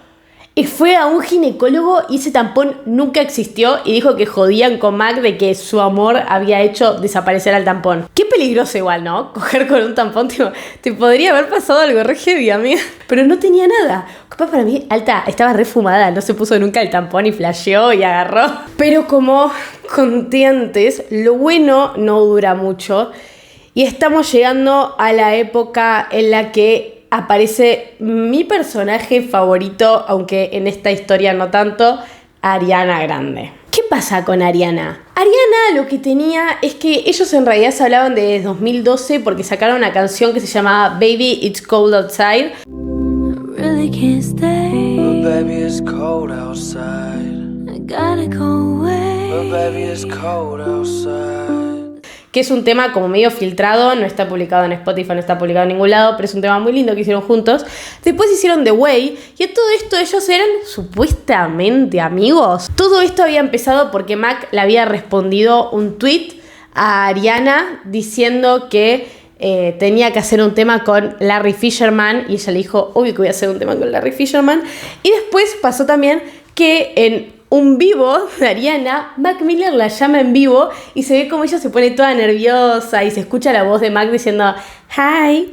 Y fue a un ginecólogo y ese tampón nunca existió y dijo que jodían con Mac de que su amor había hecho desaparecer al tampón. Qué peligroso igual, ¿no? Coger con un tampón, tipo, te podría haber pasado algo re heavy, amiga. Pero no tenía nada. Capaz para mí, Alta, estaba refumada, no se puso nunca el tampón y flasheó y agarró. Pero como conté antes, lo bueno no dura mucho y estamos llegando a la época en la que aparece mi personaje favorito, aunque en esta historia no tanto, Ariana Grande. ¿Qué pasa con Ariana? Ariana lo que tenía es que ellos en realidad se hablaban de 2012 porque sacaron una canción que se llamaba Baby It's Cold Outside. Really can't stay. But baby it's cold outside. I gotta go away. But baby it's cold outside. Que es un tema como medio filtrado, no está publicado en Spotify, no está publicado en ningún lado, pero es un tema muy lindo que hicieron juntos. Después hicieron The Way, y a todo esto ellos eran supuestamente amigos. Todo esto había empezado porque Mac le había respondido un tweet a Ariana diciendo que tenía que hacer un tema con Larry Fisherman, y ella le dijo, obvio que voy a hacer un tema con Larry Fisherman. Y después pasó también que en un vivo de Ariana, Mac Miller la llama en vivo y se ve como ella se pone toda nerviosa y se escucha la voz de Mac diciendo hi.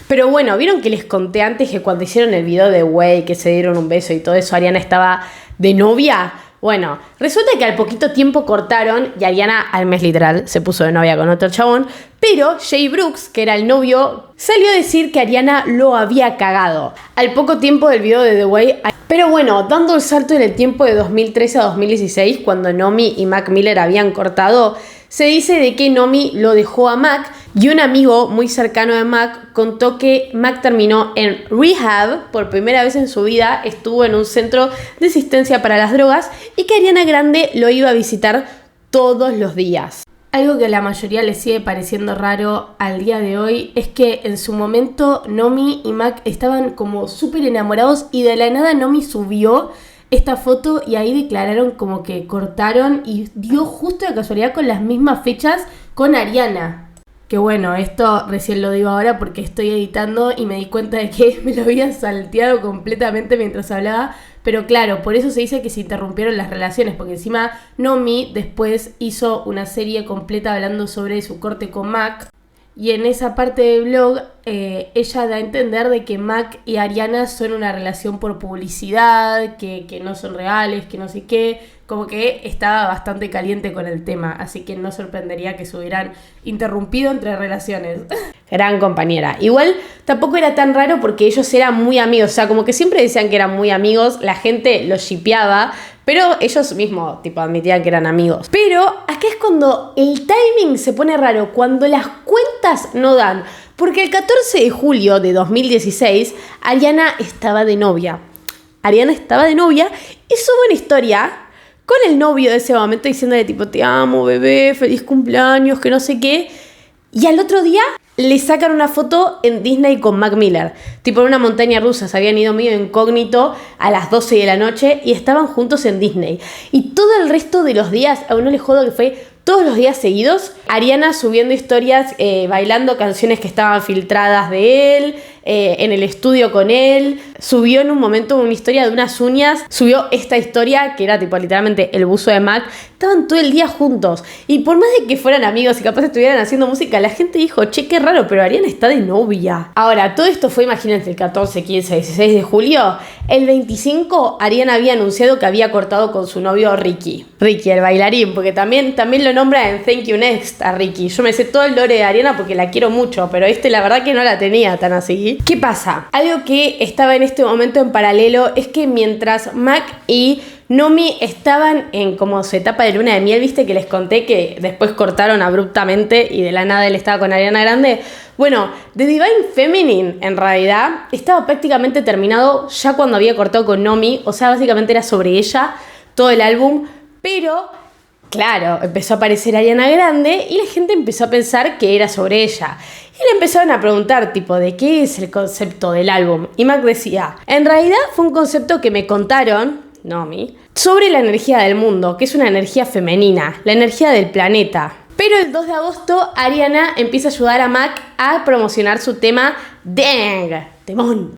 Pero bueno, vieron que les conté antes que cuando hicieron el video de Way, que se dieron un beso y todo eso, Ariana estaba de novia. Bueno, resulta que al poquito tiempo cortaron y Ariana al mes literal se puso de novia con otro chabón, pero Jay Brooks, que era el novio, salió a decir que Ariana lo había cagado al poco tiempo del video de The Way. Pero bueno, dando el salto en el tiempo de 2013 a 2016, cuando Nomi y Mac Miller habían cortado, Se dice de que Nomi lo dejó a Mac y un amigo muy cercano de Mac contó que Mac terminó en rehab por primera vez en su vida, estuvo en un centro de asistencia para las drogas y que Ariana Grande lo iba a visitar todos los días. Algo que a la mayoría le sigue pareciendo raro al día de hoy es que en su momento Nomi y Mac estaban como súper enamorados y de la nada Nomi subió esta foto y ahí declararon como que cortaron y dio justo de casualidad con las mismas fechas con Ariana. Que bueno, esto recién lo digo ahora porque estoy editando y me di cuenta de que me lo había salteado completamente mientras hablaba. Pero claro, por eso se dice que se interrumpieron las relaciones, porque encima Nomi después hizo una serie completa hablando sobre su corte con Mac. Y en esa parte del blog ella da a entender de que Mac y Ariana son una relación por publicidad, que no son reales, que no sé qué, como que estaba bastante caliente con el tema, así que no sorprendería que se hubieran interrumpido entre relaciones. Gran compañera. Igual tampoco era tan raro porque ellos eran muy amigos, o sea, como que siempre decían que eran muy amigos, la gente los shippeaba, pero ellos mismos, tipo, admitían que eran amigos. Pero acá es cuando el timing se pone raro, cuando las cuentas no dan. Porque el 14 de julio de 2016, Ariana estaba de novia. Ariana estaba de novia y sube una historia con el novio de ese momento diciéndole tipo, te amo, bebé, feliz cumpleaños, que no sé qué. Y al otro día le sacan una foto en Disney con Mac Miller. Tipo en una montaña rusa, se habían ido medio incógnito a las 12 de la noche y estaban juntos en Disney. Y todo el resto de los días, aún no les jodo que fue todos los días seguidos, Ariana subiendo historias, bailando canciones que estaban filtradas de él, en el estudio con él. Subió en un momento una historia de unas uñas, subió esta historia que era tipo literalmente el buzo de Mac. Estaban todo el día juntos y por más de que fueran amigos y capaz estuvieran haciendo música, la gente dijo, che, qué raro, pero Ariana está de novia. Ahora, todo esto fue, imagínate, el 14, 15, 16 de julio. El 25, Ariana había anunciado que había cortado con su novio Ricky, el bailarín, porque también lo nombra en Thank You Next a Ricky. Yo me sé todo el lore de Ariana porque la quiero mucho, pero la verdad que no la tenía tan así. ¿Qué pasa? Algo que estaba en este momento en paralelo es que mientras Mac y Nomi estaban en como su etapa de luna de miel, viste que les conté que después cortaron abruptamente y de la nada él estaba con Ariana Grande. Bueno, The Divine Feminine en realidad estaba prácticamente terminado ya cuando había cortado con Nomi, o sea, básicamente era sobre ella todo el álbum, pero claro, empezó a aparecer Ariana Grande y la gente empezó a pensar que era sobre ella. Y le empezaron a preguntar, tipo, ¿de qué es el concepto del álbum? Y Mac decía, en realidad fue un concepto que me contaron, Nomi, sobre la energía del mundo, que es una energía femenina, la energía del planeta. Pero el 2 de agosto, Ariana empieza a ayudar a Mac a promocionar su tema Dang, temón.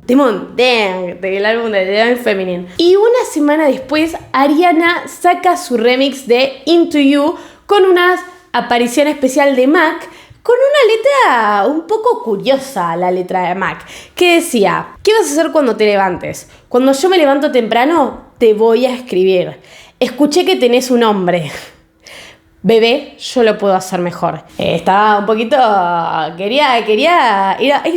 Demon, Dang, del álbum de The Divine Feminine. Y una semana después, Ariana saca su remix de Into You con una aparición especial de Mac, con una letra un poco curiosa, la letra de Mac, que decía, ¿qué vas a hacer cuando te levantes? Cuando yo me levanto temprano, te voy a escribir. Escuché que tenés un nombre. Bebé, yo lo puedo hacer mejor. Estaba un poquito... Era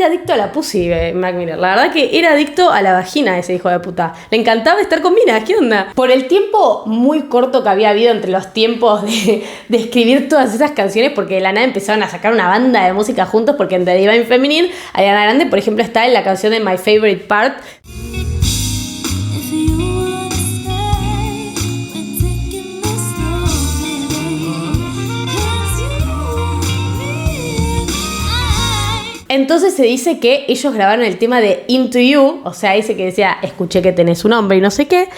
adicto a la pussy, Mac Miller. La verdad que era adicto a la vagina ese hijo de puta. Le encantaba estar con minas, ¿qué onda? Por el tiempo muy corto que había habido entre los tiempos de escribir todas esas canciones, porque de la nada empezaron a sacar una banda de música juntos, porque en The Divine Feminine, Ariana Grande, por ejemplo, está en la canción de My Favorite Part. Entonces se dice que ellos grabaron el tema de Into You, o sea, ese que decía, escuché que tenés un hombre y no sé qué,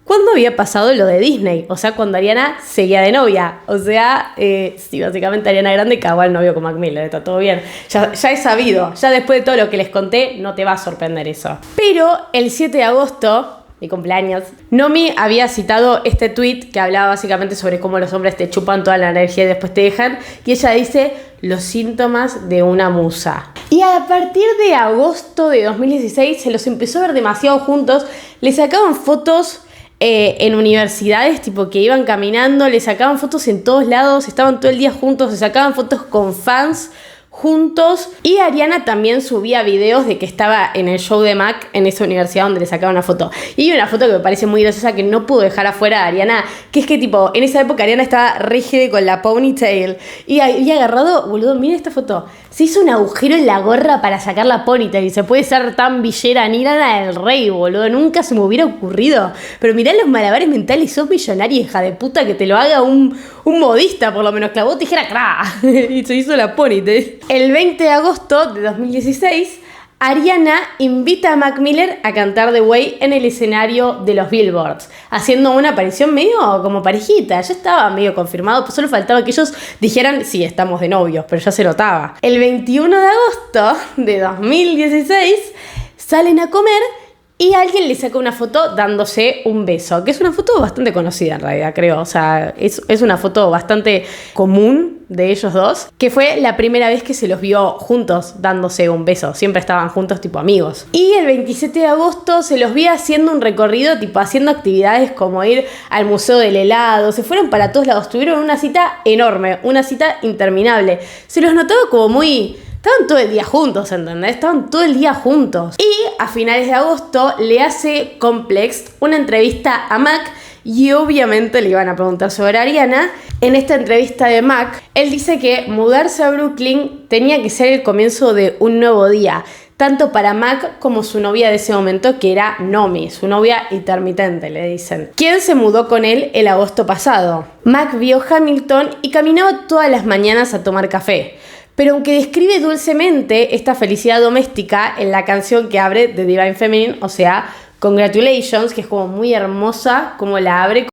cuando había pasado lo de Disney, o sea, cuando Ariana seguía de novia. O sea, sí, básicamente Ariana Grande cagó al novio con Mac Miller, está todo bien. Ya he sabido, ya después de todo lo que les conté, no te va a sorprender eso. Pero el 7 de agosto... mi cumpleaños, Nomi había citado este tweet que hablaba básicamente sobre cómo los hombres te chupan toda la energía y después te dejan, y ella dice los síntomas de una musa. Y a partir de agosto de 2016 se los empezó a ver demasiado juntos, le sacaban fotos en universidades, tipo que iban caminando, le sacaban fotos en todos lados, estaban todo el día juntos, se sacaban fotos con fans juntos. Y Ariana también subía videos de que estaba en el show de Mac en esa universidad donde le sacaba una foto. Y hay una foto que me parece muy graciosa que no puedo dejar afuera de Ariana, que es que tipo, en esa época Ariana estaba rígida con la ponytail y había agarrado, boludo, mira esta foto, se hizo un agujero en la gorra para sacar la ponytail y se puede ser tan villera, ni Lana del Rey, boludo, nunca se me hubiera ocurrido. Pero mirá los malabares mentales, sos millonaria, hija de puta, que te lo haga un modista, por lo menos clavó tijera, ¡cra! Y se hizo la ponytail. El 20 de agosto de 2016, Ariana invita a Mac Miller a cantar The Way en el escenario de los Billboards, haciendo una aparición medio como parejita. Ya estaba medio confirmado, pues solo faltaba que ellos dijeran, sí, estamos de novios, pero ya se notaba. El 21 de agosto de 2016 salen a comer y alguien le saca una foto dándose un beso, que es una foto bastante conocida en realidad, creo. O sea, es una foto bastante común de ellos dos, que fue la primera vez que se los vio juntos dándose un beso. Siempre estaban juntos tipo amigos. Y el 27 de agosto se los vi haciendo un recorrido, tipo haciendo actividades como ir al Museo del Helado. Se fueron para todos lados, tuvieron una cita enorme, una cita interminable. Se los notaba como muy... Estaban todo el día juntos, ¿entendés? Estaban todo el día juntos. Y a finales de agosto le hace Complex una entrevista a Mac y obviamente le iban a preguntar sobre Ariana. En esta entrevista de Mac, él dice que mudarse a Brooklyn tenía que ser el comienzo de un nuevo día, tanto para Mac como su novia de ese momento, que era Nomi, su novia intermitente, le dicen. ¿Quién se mudó con él el agosto pasado? Mac vio Hamilton y caminaba todas las mañanas a tomar café. Pero aunque describe dulcemente esta felicidad doméstica en la canción que abre de Divine Feminine, o sea, Congratulations, que es como muy hermosa, como la abre.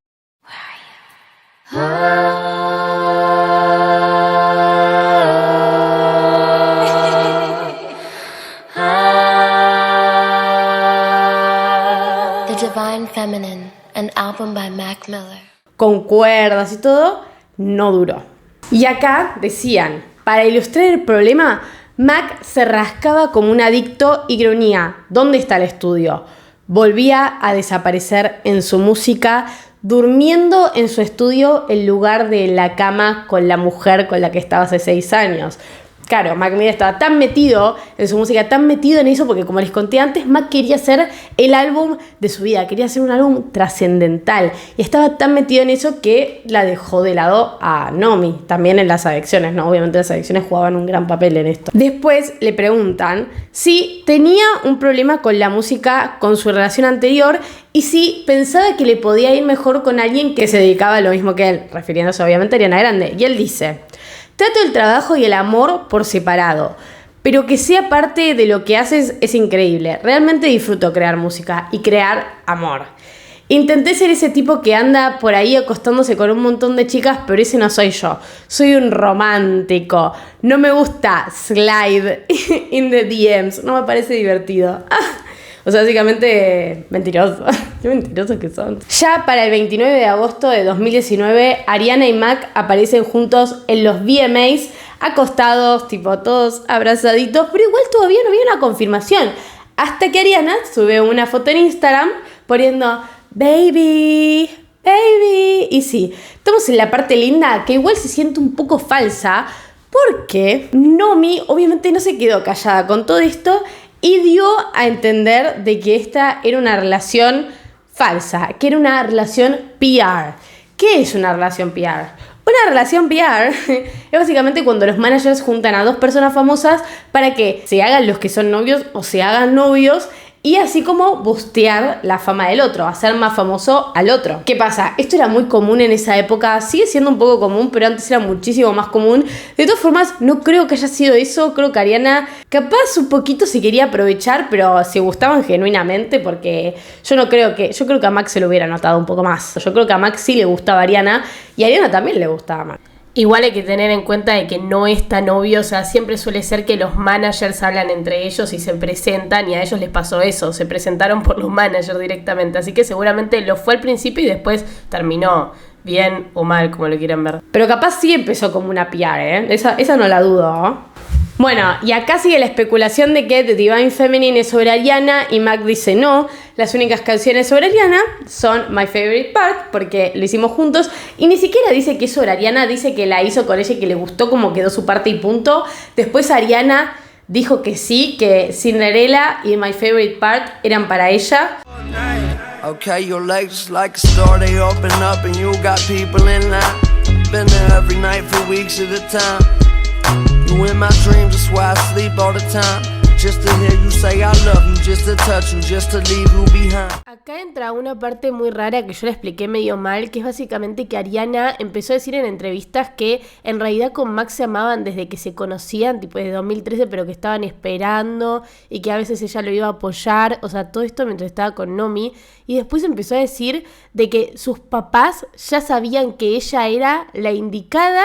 The Divine Feminine, an album by Mac Miller. Con cuerdas y todo, no duró. Y acá decían... Para ilustrar el problema, Mac se rascaba como un adicto y gruñía, ¿dónde está el estudio? Volvía a desaparecer en su música, durmiendo en su estudio en lugar de la cama con la mujer con la que estaba hace 6 años. Claro, Mac Miller estaba tan metido en su música, tan metido en eso, porque como les conté antes, Mac quería hacer el álbum de su vida, quería hacer un álbum trascendental. Y estaba tan metido en eso que la dejó de lado a Nomi, también en las adicciones, ¿no? Obviamente las adicciones jugaban un gran papel en esto. Después le preguntan si tenía un problema con la música con su relación anterior y si pensaba que le podía ir mejor con alguien que se dedicaba a lo mismo que él, refiriéndose obviamente a Ariana Grande. Y él dice... Trato el trabajo y el amor por separado, pero que sea parte de lo que haces es increíble. Realmente disfruto crear música y crear amor. Intenté ser ese tipo que anda por ahí acostándose con un montón de chicas, pero ese no soy yo. Soy un romántico. No me gusta slide in the DMs. No me parece divertido. O sea, básicamente mentiroso. Qué mentirosos que son. Ya para el 29 de agosto de 2019, Ariana y Mac aparecen juntos en los VMAs, acostados, tipo todos abrazaditos, pero igual todavía no había una confirmación. Hasta que Ariana sube una foto en Instagram poniendo baby, baby. Y sí, estamos en la parte linda que igual se siente un poco falsa porque Nomi obviamente no se quedó callada con todo esto y dio a entender de que esta era una relación falsa, que era una relación PR. ¿Qué es una relación PR? Una relación PR es básicamente cuando los managers juntan a 2 personas famosas para que se hagan los que son novios o se hagan novios y así como bustear la fama del otro, hacer más famoso al otro. ¿Qué pasa? Esto era muy común en esa época, sigue siendo un poco común, pero antes era muchísimo más común. De todas formas, no creo que haya sido eso, creo que Ariana capaz un poquito se quería aprovechar, pero se gustaban genuinamente porque yo creo que a Max se lo hubiera notado un poco más. Yo creo que a Max sí le gustaba Ariana y a Ariana también le gustaba a Max. Igual hay que tener en cuenta de que no es tan obvio, o sea, siempre suele ser que los managers hablan entre ellos y se presentan, y a ellos les pasó eso, se presentaron por los managers directamente, así que seguramente lo fue al principio y después terminó bien o mal, como lo quieran ver. Pero capaz sí empezó como una PR, ¿eh? Esa no la dudo, ¿eh? Bueno, y acá sigue la especulación de que The Divine Feminine es sobre Ariana y Mac dice no. las únicas canciones sobre Ariana son My Favorite Part, porque lo hicimos juntos, y ni siquiera dice que es sobre Ariana, dice que la hizo con ella y que le gustó cómo quedó su parte y punto. Después Ariana dijo que sí, que Cinderella y My Favorite Part eran para ella. Okay, your legs like a store, they open up and you got people in line. Been there every night for weeks at a time. You in my dreams, that's why I sleep all the time. Just to hear you say I love you, just to touch you, just to leave you behind. Acá entra una parte muy rara que yo la expliqué medio mal, que es básicamente que Ariana empezó a decir en entrevistas que en realidad con Mac se amaban desde que se conocían, tipo desde 2013, pero que estaban esperando y que a veces ella lo iba a apoyar, o sea, todo esto mientras estaba con Nomi. Y después empezó a decir de que sus papás ya sabían que ella era la indicada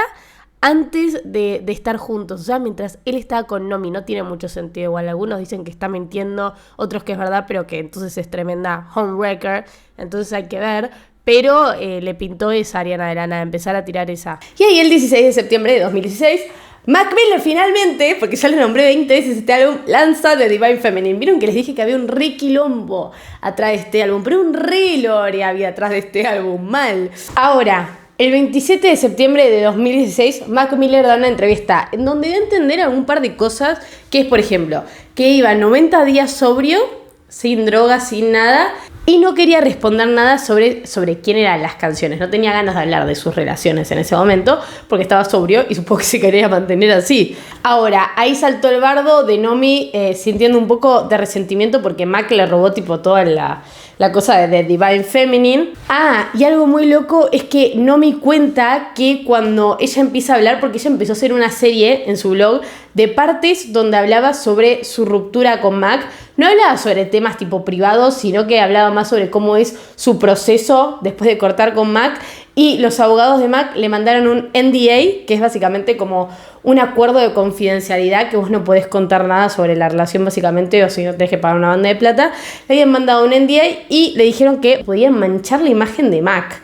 antes de estar juntos, o sea, mientras él estaba con Nomi. No tiene mucho sentido, igual algunos dicen que está mintiendo, otros que es verdad, pero que entonces es tremenda homewrecker, entonces hay que ver, pero le pintó esa Ariana de la nada, empezar a tirar esa. Y ahí el 16 de septiembre de 2016, Mac Miller finalmente, porque ya le nombré 20 veces este álbum, lanza The Divine Feminine. Vieron que les dije que había un re quilombo atrás de este álbum, pero un re lore había atrás de este álbum, mal. Ahora, el 27 de septiembre de 2016, Mac Miller da una entrevista en donde da a entender algún par de cosas, que es, por ejemplo, que iba 90 días sobrio, sin drogas, sin nada, y no quería responder nada sobre quién eran las canciones. No tenía ganas de hablar de sus relaciones en ese momento, porque estaba sobrio y supongo que se quería mantener así. Ahora, ahí saltó el bardo de Nomi sintiendo un poco de resentimiento porque Mac le robó tipo toda la cosa de Divine Feminine. Ah, y algo muy loco es que Nomi cuenta que cuando ella empieza a hablar, porque ella empezó a hacer una serie en su blog de partes donde hablaba sobre su ruptura con Mac. No hablaba sobre temas tipo privados, sino que hablaba más sobre cómo es su proceso después de cortar con Mac. Y los abogados de Mac le mandaron un NDA, que es básicamente como un acuerdo de confidencialidad, que vos no podés contar nada sobre la relación básicamente, o si no tenés que pagar una banda de plata. Le habían mandado un NDA y le dijeron que podían manchar la imagen de Mac.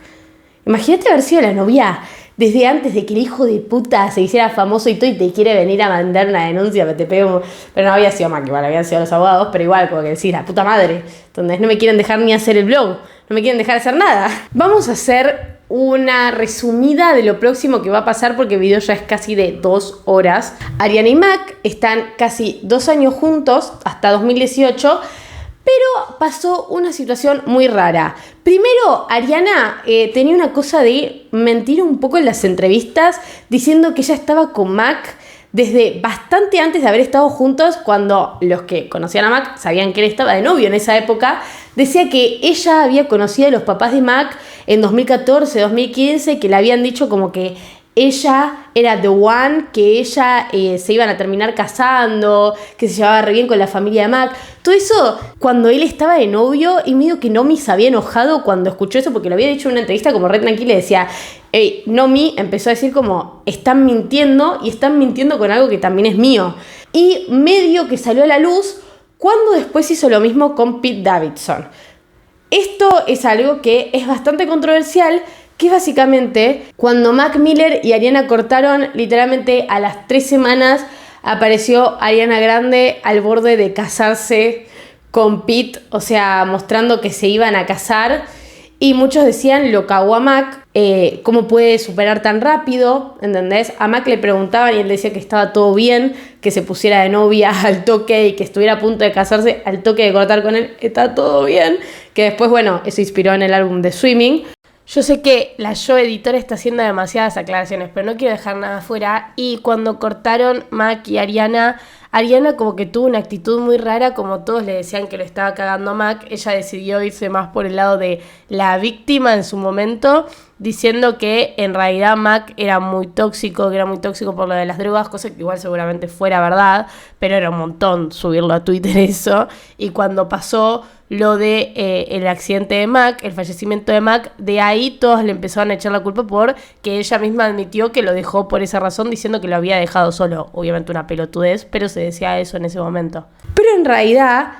Imagínate haber sido la novia desde antes de que el hijo de puta se hiciera famoso y todo, y te quiere venir a mandar una denuncia, pero no había sido Mac, igual habían sido los abogados, pero igual, como que decís, la puta madre, donde no me quieren dejar ni hacer el blog, no me quieren dejar hacer nada. Vamos a hacer una resumida de lo próximo que va a pasar, porque el video ya es casi de 2 horas. Ariana y Mac están casi 2 años juntos, hasta 2018, pero pasó una situación muy rara. Primero, Ariana tenía una cosa de mentir un poco en las entrevistas, diciendo que ella estaba con Mac desde bastante antes de haber estado juntos, cuando los que conocían a Mac sabían que él estaba de novio en esa época. Decía que ella había conocido a los papás de Mac en 2014, 2015, que le habían dicho como que ella era the one, que ella se iban a terminar casando, que se llevaba re bien con la familia de Mac. Todo eso cuando él estaba de novio, y medio que Nomi se había enojado cuando escuchó eso, porque lo había dicho en una entrevista como re tranquila y decía, hey, Nomi empezó a decir como, están mintiendo, y están mintiendo con algo que también es mío. Y medio que salió a la luz cuando después hizo lo mismo con Pete Davidson. Esto es algo que es bastante controversial, que básicamente cuando Mac Miller y Ariana cortaron, literalmente a las 3 semanas apareció Ariana Grande al borde de casarse con Pete, o sea, mostrando que se iban a casar, y muchos decían, lo cagó a Mac, ¿cómo puede superar tan rápido? ¿Entendés? A Mac le preguntaban y él decía que estaba todo bien, que se pusiera de novia al toque y que estuviera a punto de casarse al toque de cortar con él, está todo bien, que después, bueno, eso inspiró en el álbum de Swimming. Yo sé que la Yo Editora está haciendo demasiadas aclaraciones, pero no quiero dejar nada fuera. Y cuando cortaron Mac y Ariana como que tuvo una actitud muy rara, como todos le decían que lo estaba cagando a Mac. Ella decidió irse más por el lado de la víctima en su momento, diciendo que en realidad Mac era muy tóxico, que era muy tóxico por lo de las drogas, cosa que igual seguramente fuera verdad, pero era un montón subirlo a Twitter eso. Y cuando pasó lo de el accidente de Mac, el fallecimiento de Mac, de ahí todos le empezaron a echar la culpa porque ella misma admitió que lo dejó por esa razón, diciendo que lo había dejado solo. Obviamente una pelotudez, pero se decía eso en ese momento. Pero en realidad,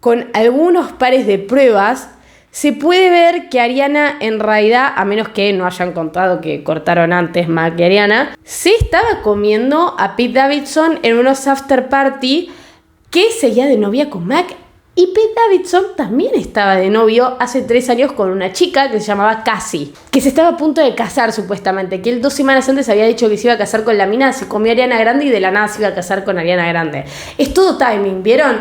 con algunos pares de pruebas, se puede ver que Ariana en realidad, a menos que no hayan contado que cortaron antes Mac y Ariana, se estaba comiendo a Pete Davidson en unos after party, que seguía de novia con Mac Y Pete Davidson también estaba de novio hace 3 años con una chica que se llamaba Cassie, que se estaba a punto de casar supuestamente, que él 2 semanas antes había dicho que se iba a casar con la mina, se comió a Ariana Grande y de la nada se iba a casar con Ariana Grande. Es todo timing, ¿vieron?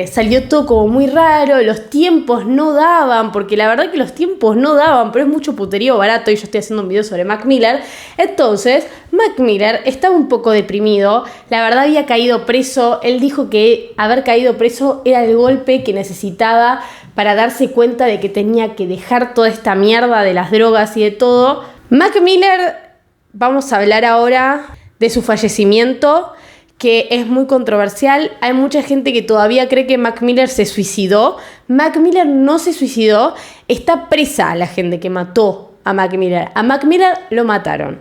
Salió todo como muy raro, los tiempos no daban, porque la verdad que los tiempos no daban, pero es mucho puterío barato y yo estoy haciendo un video sobre Mac Miller. Entonces, Mac Miller estaba un poco deprimido, la verdad había caído preso, él dijo que haber caído preso era el golpe que necesitaba para darse cuenta de que tenía que dejar toda esta mierda de las drogas y de todo. Mac Miller, vamos a hablar ahora de su fallecimiento, que es muy controversial. Hay mucha gente que todavía cree que Mac Miller se suicidó. Mac Miller no se suicidó, está presa la gente que mató a Mac Miller. A Mac Miller lo mataron.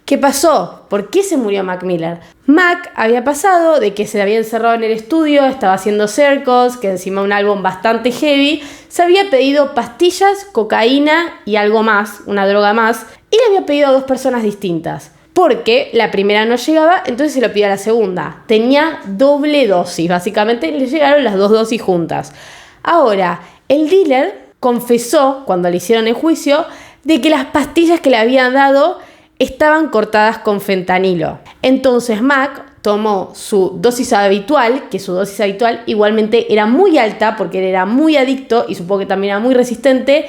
¿Qué pasó? ¿Por qué se murió Mac Miller? Mac había pasado de que se había encerrado en el estudio, estaba haciendo Circles, que encima un álbum bastante heavy, se había pedido pastillas, cocaína y algo más, una droga más, y le había pedido a 2 personas distintas. Porque la primera no llegaba, entonces se lo pidió a la segunda. Tenía doble dosis, básicamente le llegaron las 2 dosis juntas. Ahora, el dealer confesó, cuando le hicieron el juicio, de que las pastillas que le habían dado estaban cortadas con fentanilo. Entonces Mac tomó su dosis habitual, que su dosis habitual igualmente era muy alta porque él era muy adicto y supongo que también era muy resistente,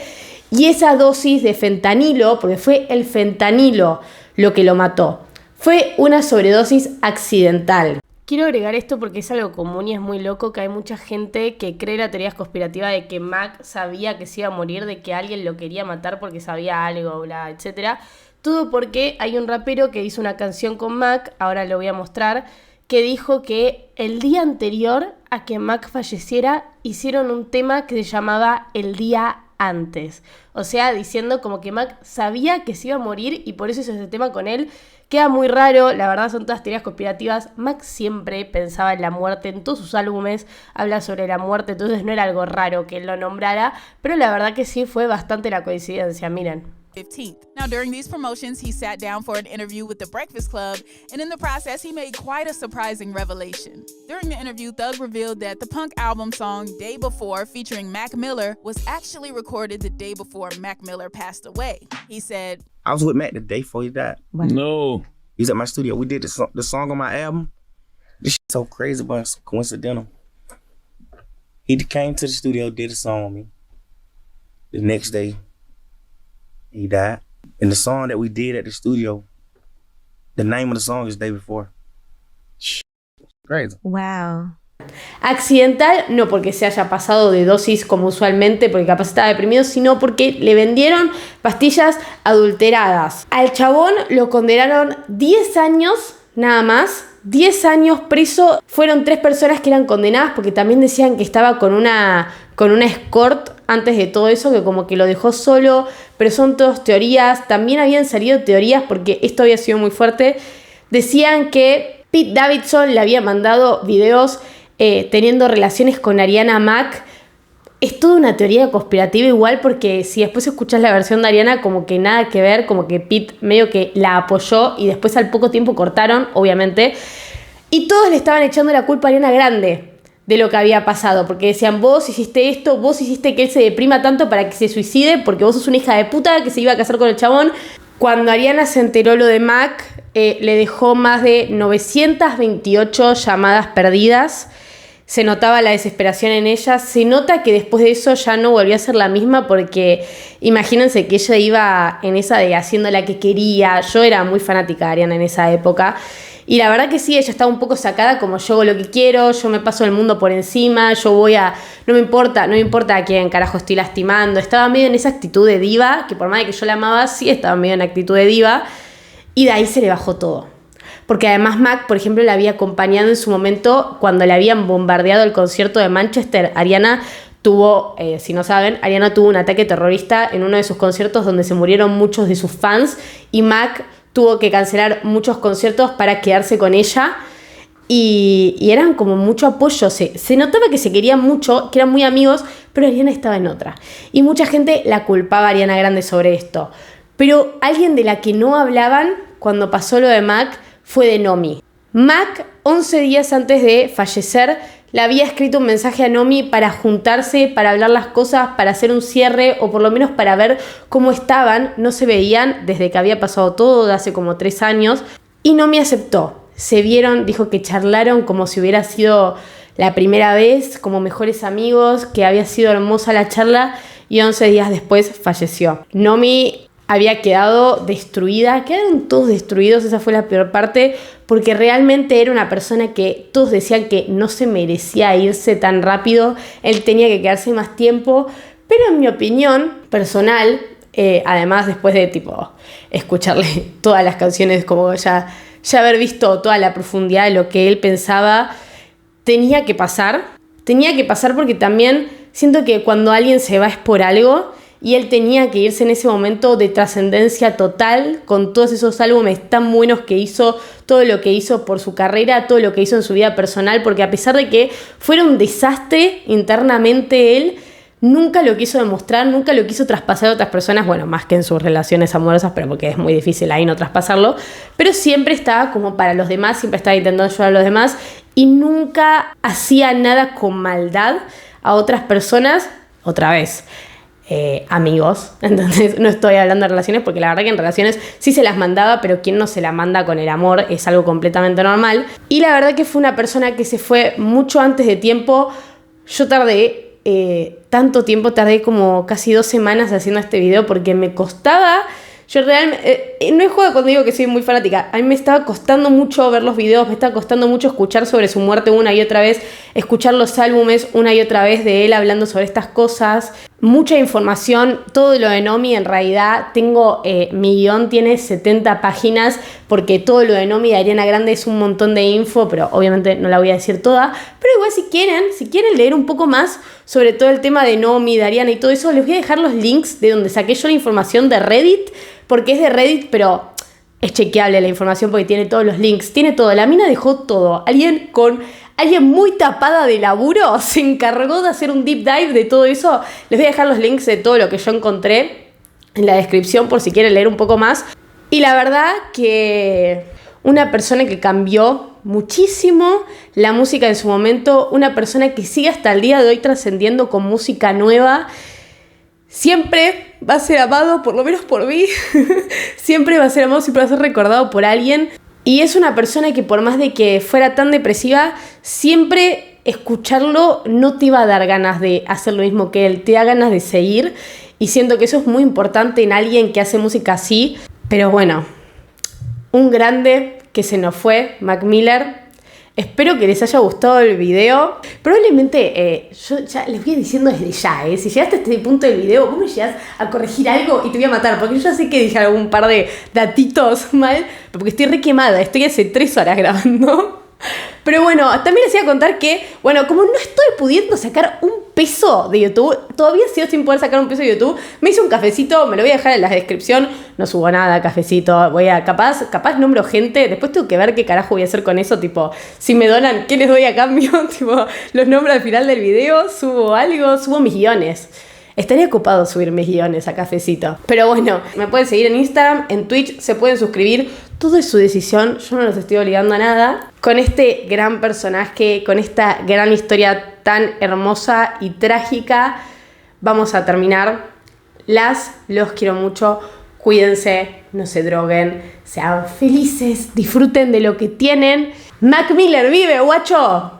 y esa dosis de fentanilo, porque fue el fentanilo lo que lo mató, fue una sobredosis accidental. Quiero agregar esto porque es algo común y es muy loco que hay mucha gente que cree la teoría conspirativa de que Mac sabía que se iba a morir, de que alguien lo quería matar porque sabía algo, bla, etcétera. Todo porque hay un rapero que hizo una canción con Mac, ahora lo voy a mostrar, que dijo que el día anterior a que Mac falleciera hicieron un tema que se llamaba El Día Antes. O sea, diciendo como que Mac sabía que se iba a morir y por eso hizo ese tema con él. Queda muy raro, la verdad son todas teorías conspirativas. Mac siempre pensaba en la muerte, en todos sus álbumes habla sobre la muerte, entonces no era algo raro que él lo nombrara, pero la verdad que sí fue bastante la coincidencia, miren. 15th. Now, during these promotions, he sat down for an interview with The Breakfast Club, and in the process, he made quite a surprising revelation. During the interview, Thug revealed that the Punk album song Day Before, featuring Mac Miller, was actually recorded the day before Mac Miller passed away. He said, I was with Mac the day before he died. No. He was at my studio. We did the song on my album. This shit's so crazy, but it's coincidental. He came to the studio, did a song on me. The next day, he died. And the song that we did at the studio, the name of the song is Day Before. Crazy. Wow. Accidental, no porque se haya pasado de dosis como usualmente, porque capaz estaba deprimido, sino porque le vendieron pastillas adulteradas. Al chabón lo condenaron 10 años nada más. 10 años preso. Fueron 3 personas que eran condenadas porque también decían que estaba con una escort antes de todo eso, que como que lo dejó solo, pero son todas teorías. También habían salido teorías, porque esto había sido muy fuerte, decían que Pete Davidson le había mandado videos teniendo relaciones con Ariana Mac. Es toda una teoría conspirativa igual, porque si después escuchás la versión de Ariana, como que nada que ver, como que Pete medio que la apoyó y después al poco tiempo cortaron, obviamente. Y todos le estaban echando la culpa a Ariana Grande de lo que había pasado, porque decían, vos hiciste esto, vos hiciste que él se deprima tanto para que se suicide, porque vos sos una hija de puta que se iba a casar con el chabón. Cuando Ariana se enteró lo de Mac, le dejó más de 928 llamadas perdidas. Se notaba la desesperación en ella. Se nota que después de eso ya no volvió a ser la misma, porque imagínense que ella iba en esa de haciendo la que quería. Yo era muy fanática de Ariana en esa época. Y la verdad que sí, ella estaba un poco sacada, como yo hago lo que quiero, yo me paso el mundo por encima, no me importa a quién carajo estoy lastimando. Estaba medio en esa actitud de diva, que por más de que yo la amaba, sí estaba medio en actitud de diva. Y de ahí se le bajó todo. Porque además Mac, por ejemplo, la había acompañado en su momento cuando le habían bombardeado el concierto de Manchester. Ariana tuvo, si no saben, Ariana tuvo un ataque terrorista en uno de sus conciertos donde se murieron muchos de sus fans, y Mac tuvo que cancelar muchos conciertos para quedarse con ella, y eran como mucho apoyo. Se notaba que se querían mucho, que eran muy amigos, pero Ariana estaba en otra. Y mucha gente la culpaba a Ariana Grande sobre esto. Pero alguien de la que no hablaban cuando pasó lo de Mac fue de Nomi. Mac, 11 días antes de fallecer, le había escrito un mensaje a Nomi para juntarse, para hablar las cosas, para hacer un cierre o por lo menos para ver cómo estaban. No se veían desde que había pasado todo, de hace como 3 años. Y Nomi aceptó. Se vieron, dijo que charlaron como si hubiera sido la primera vez, como mejores amigos, que había sido hermosa la charla y 11 días después falleció. Nomi había quedado destruida, quedaron todos destruidos, esa fue la peor parte, porque realmente era una persona que todos decían que no se merecía irse tan rápido, él tenía que quedarse más tiempo, pero en mi opinión personal, además después de tipo escucharle todas las canciones, como ya haber visto toda la profundidad de lo que él pensaba, tenía que pasar porque también siento que cuando alguien se va es por algo. Y él tenía que irse en ese momento de trascendencia total, con todos esos álbumes tan buenos que hizo, todo lo que hizo por su carrera, todo lo que hizo en su vida personal, porque a pesar de que fuera un desastre internamente él, nunca lo quiso demostrar, nunca lo quiso traspasar a otras personas, bueno, más que en sus relaciones amorosas, pero porque es muy difícil ahí no traspasarlo, pero siempre estaba como para los demás, siempre estaba intentando ayudar a los demás y nunca hacía nada con maldad a otras personas, otra vez. Amigos, entonces no estoy hablando de relaciones porque la verdad que en relaciones sí se las mandaba, pero quien no se la manda con el amor es algo completamente normal. Y la verdad que fue una persona que se fue mucho antes de tiempo. Yo tardé tanto tiempo, tardé como casi 2 semanas haciendo este video porque me costaba. Yo realmente, no es juego cuando digo que soy muy fanática, a mí me estaba costando mucho ver los videos, me estaba costando mucho escuchar sobre su muerte una y otra vez, escuchar los álbumes una y otra vez de él hablando sobre estas cosas. Mucha información, todo lo de Nomi en realidad, tengo mi guión tiene 70 páginas porque todo lo de Nomi y Ariana Grande es un montón de info, pero obviamente no la voy a decir toda, pero igual si quieren leer un poco más sobre todo el tema de Nomi, de Ariana y todo eso, les voy a dejar los links de donde saqué yo la información de Reddit, porque es de Reddit, pero es chequeable la información porque tiene todos los links, tiene todo, la mina dejó todo, alguien muy tapada de laburo se encargó de hacer un deep dive de todo eso. Les voy a dejar los links de todo lo que yo encontré en la descripción por si quieren leer un poco más. Y la verdad que una persona que cambió muchísimo la música en su momento, una persona que sigue hasta el día de hoy trascendiendo con música nueva. Siempre va a ser amado, por lo menos por mí, siempre va a ser amado, siempre va a ser recordado por alguien. Y es una persona que por más de que fuera tan depresiva, siempre escucharlo no te iba a dar ganas de hacer lo mismo que él, te da ganas de seguir. Y siento que eso es muy importante en alguien que hace música así. Pero bueno, un grande que se nos fue, Mac Miller. Espero que les haya gustado el video. Probablemente, yo ya les voy diciendo desde ya, si llegaste a este punto del video, vos me llegás a corregir algo y te voy a matar, porque yo ya sé que dije algún par de datitos mal, porque estoy re quemada, estoy hace 3 horas grabando. Pero bueno, también les iba a contar que, bueno, como no estoy pudiendo sacar un peso de YouTube, todavía sigo sin poder sacar un peso de YouTube, me hice un cafecito, me lo voy a dejar en la descripción, no subo nada, cafecito, voy a, capaz nombro gente, después tengo que ver qué carajo voy a hacer con eso, tipo, si me donan, ¿qué les doy a cambio? Tipo, los nombro al final del video, subo algo, subo mis guiones. Estaría ocupado subir mis guiones a Cafecito. Pero bueno, me pueden seguir en Instagram, en Twitch, se pueden suscribir. Todo es su decisión, yo no los estoy obligando a nada. Con este gran personaje, con esta gran historia tan hermosa y trágica, vamos a terminar. Los quiero mucho. Cuídense, no se droguen, sean felices, disfruten de lo que tienen. Mac Miller vive, guacho.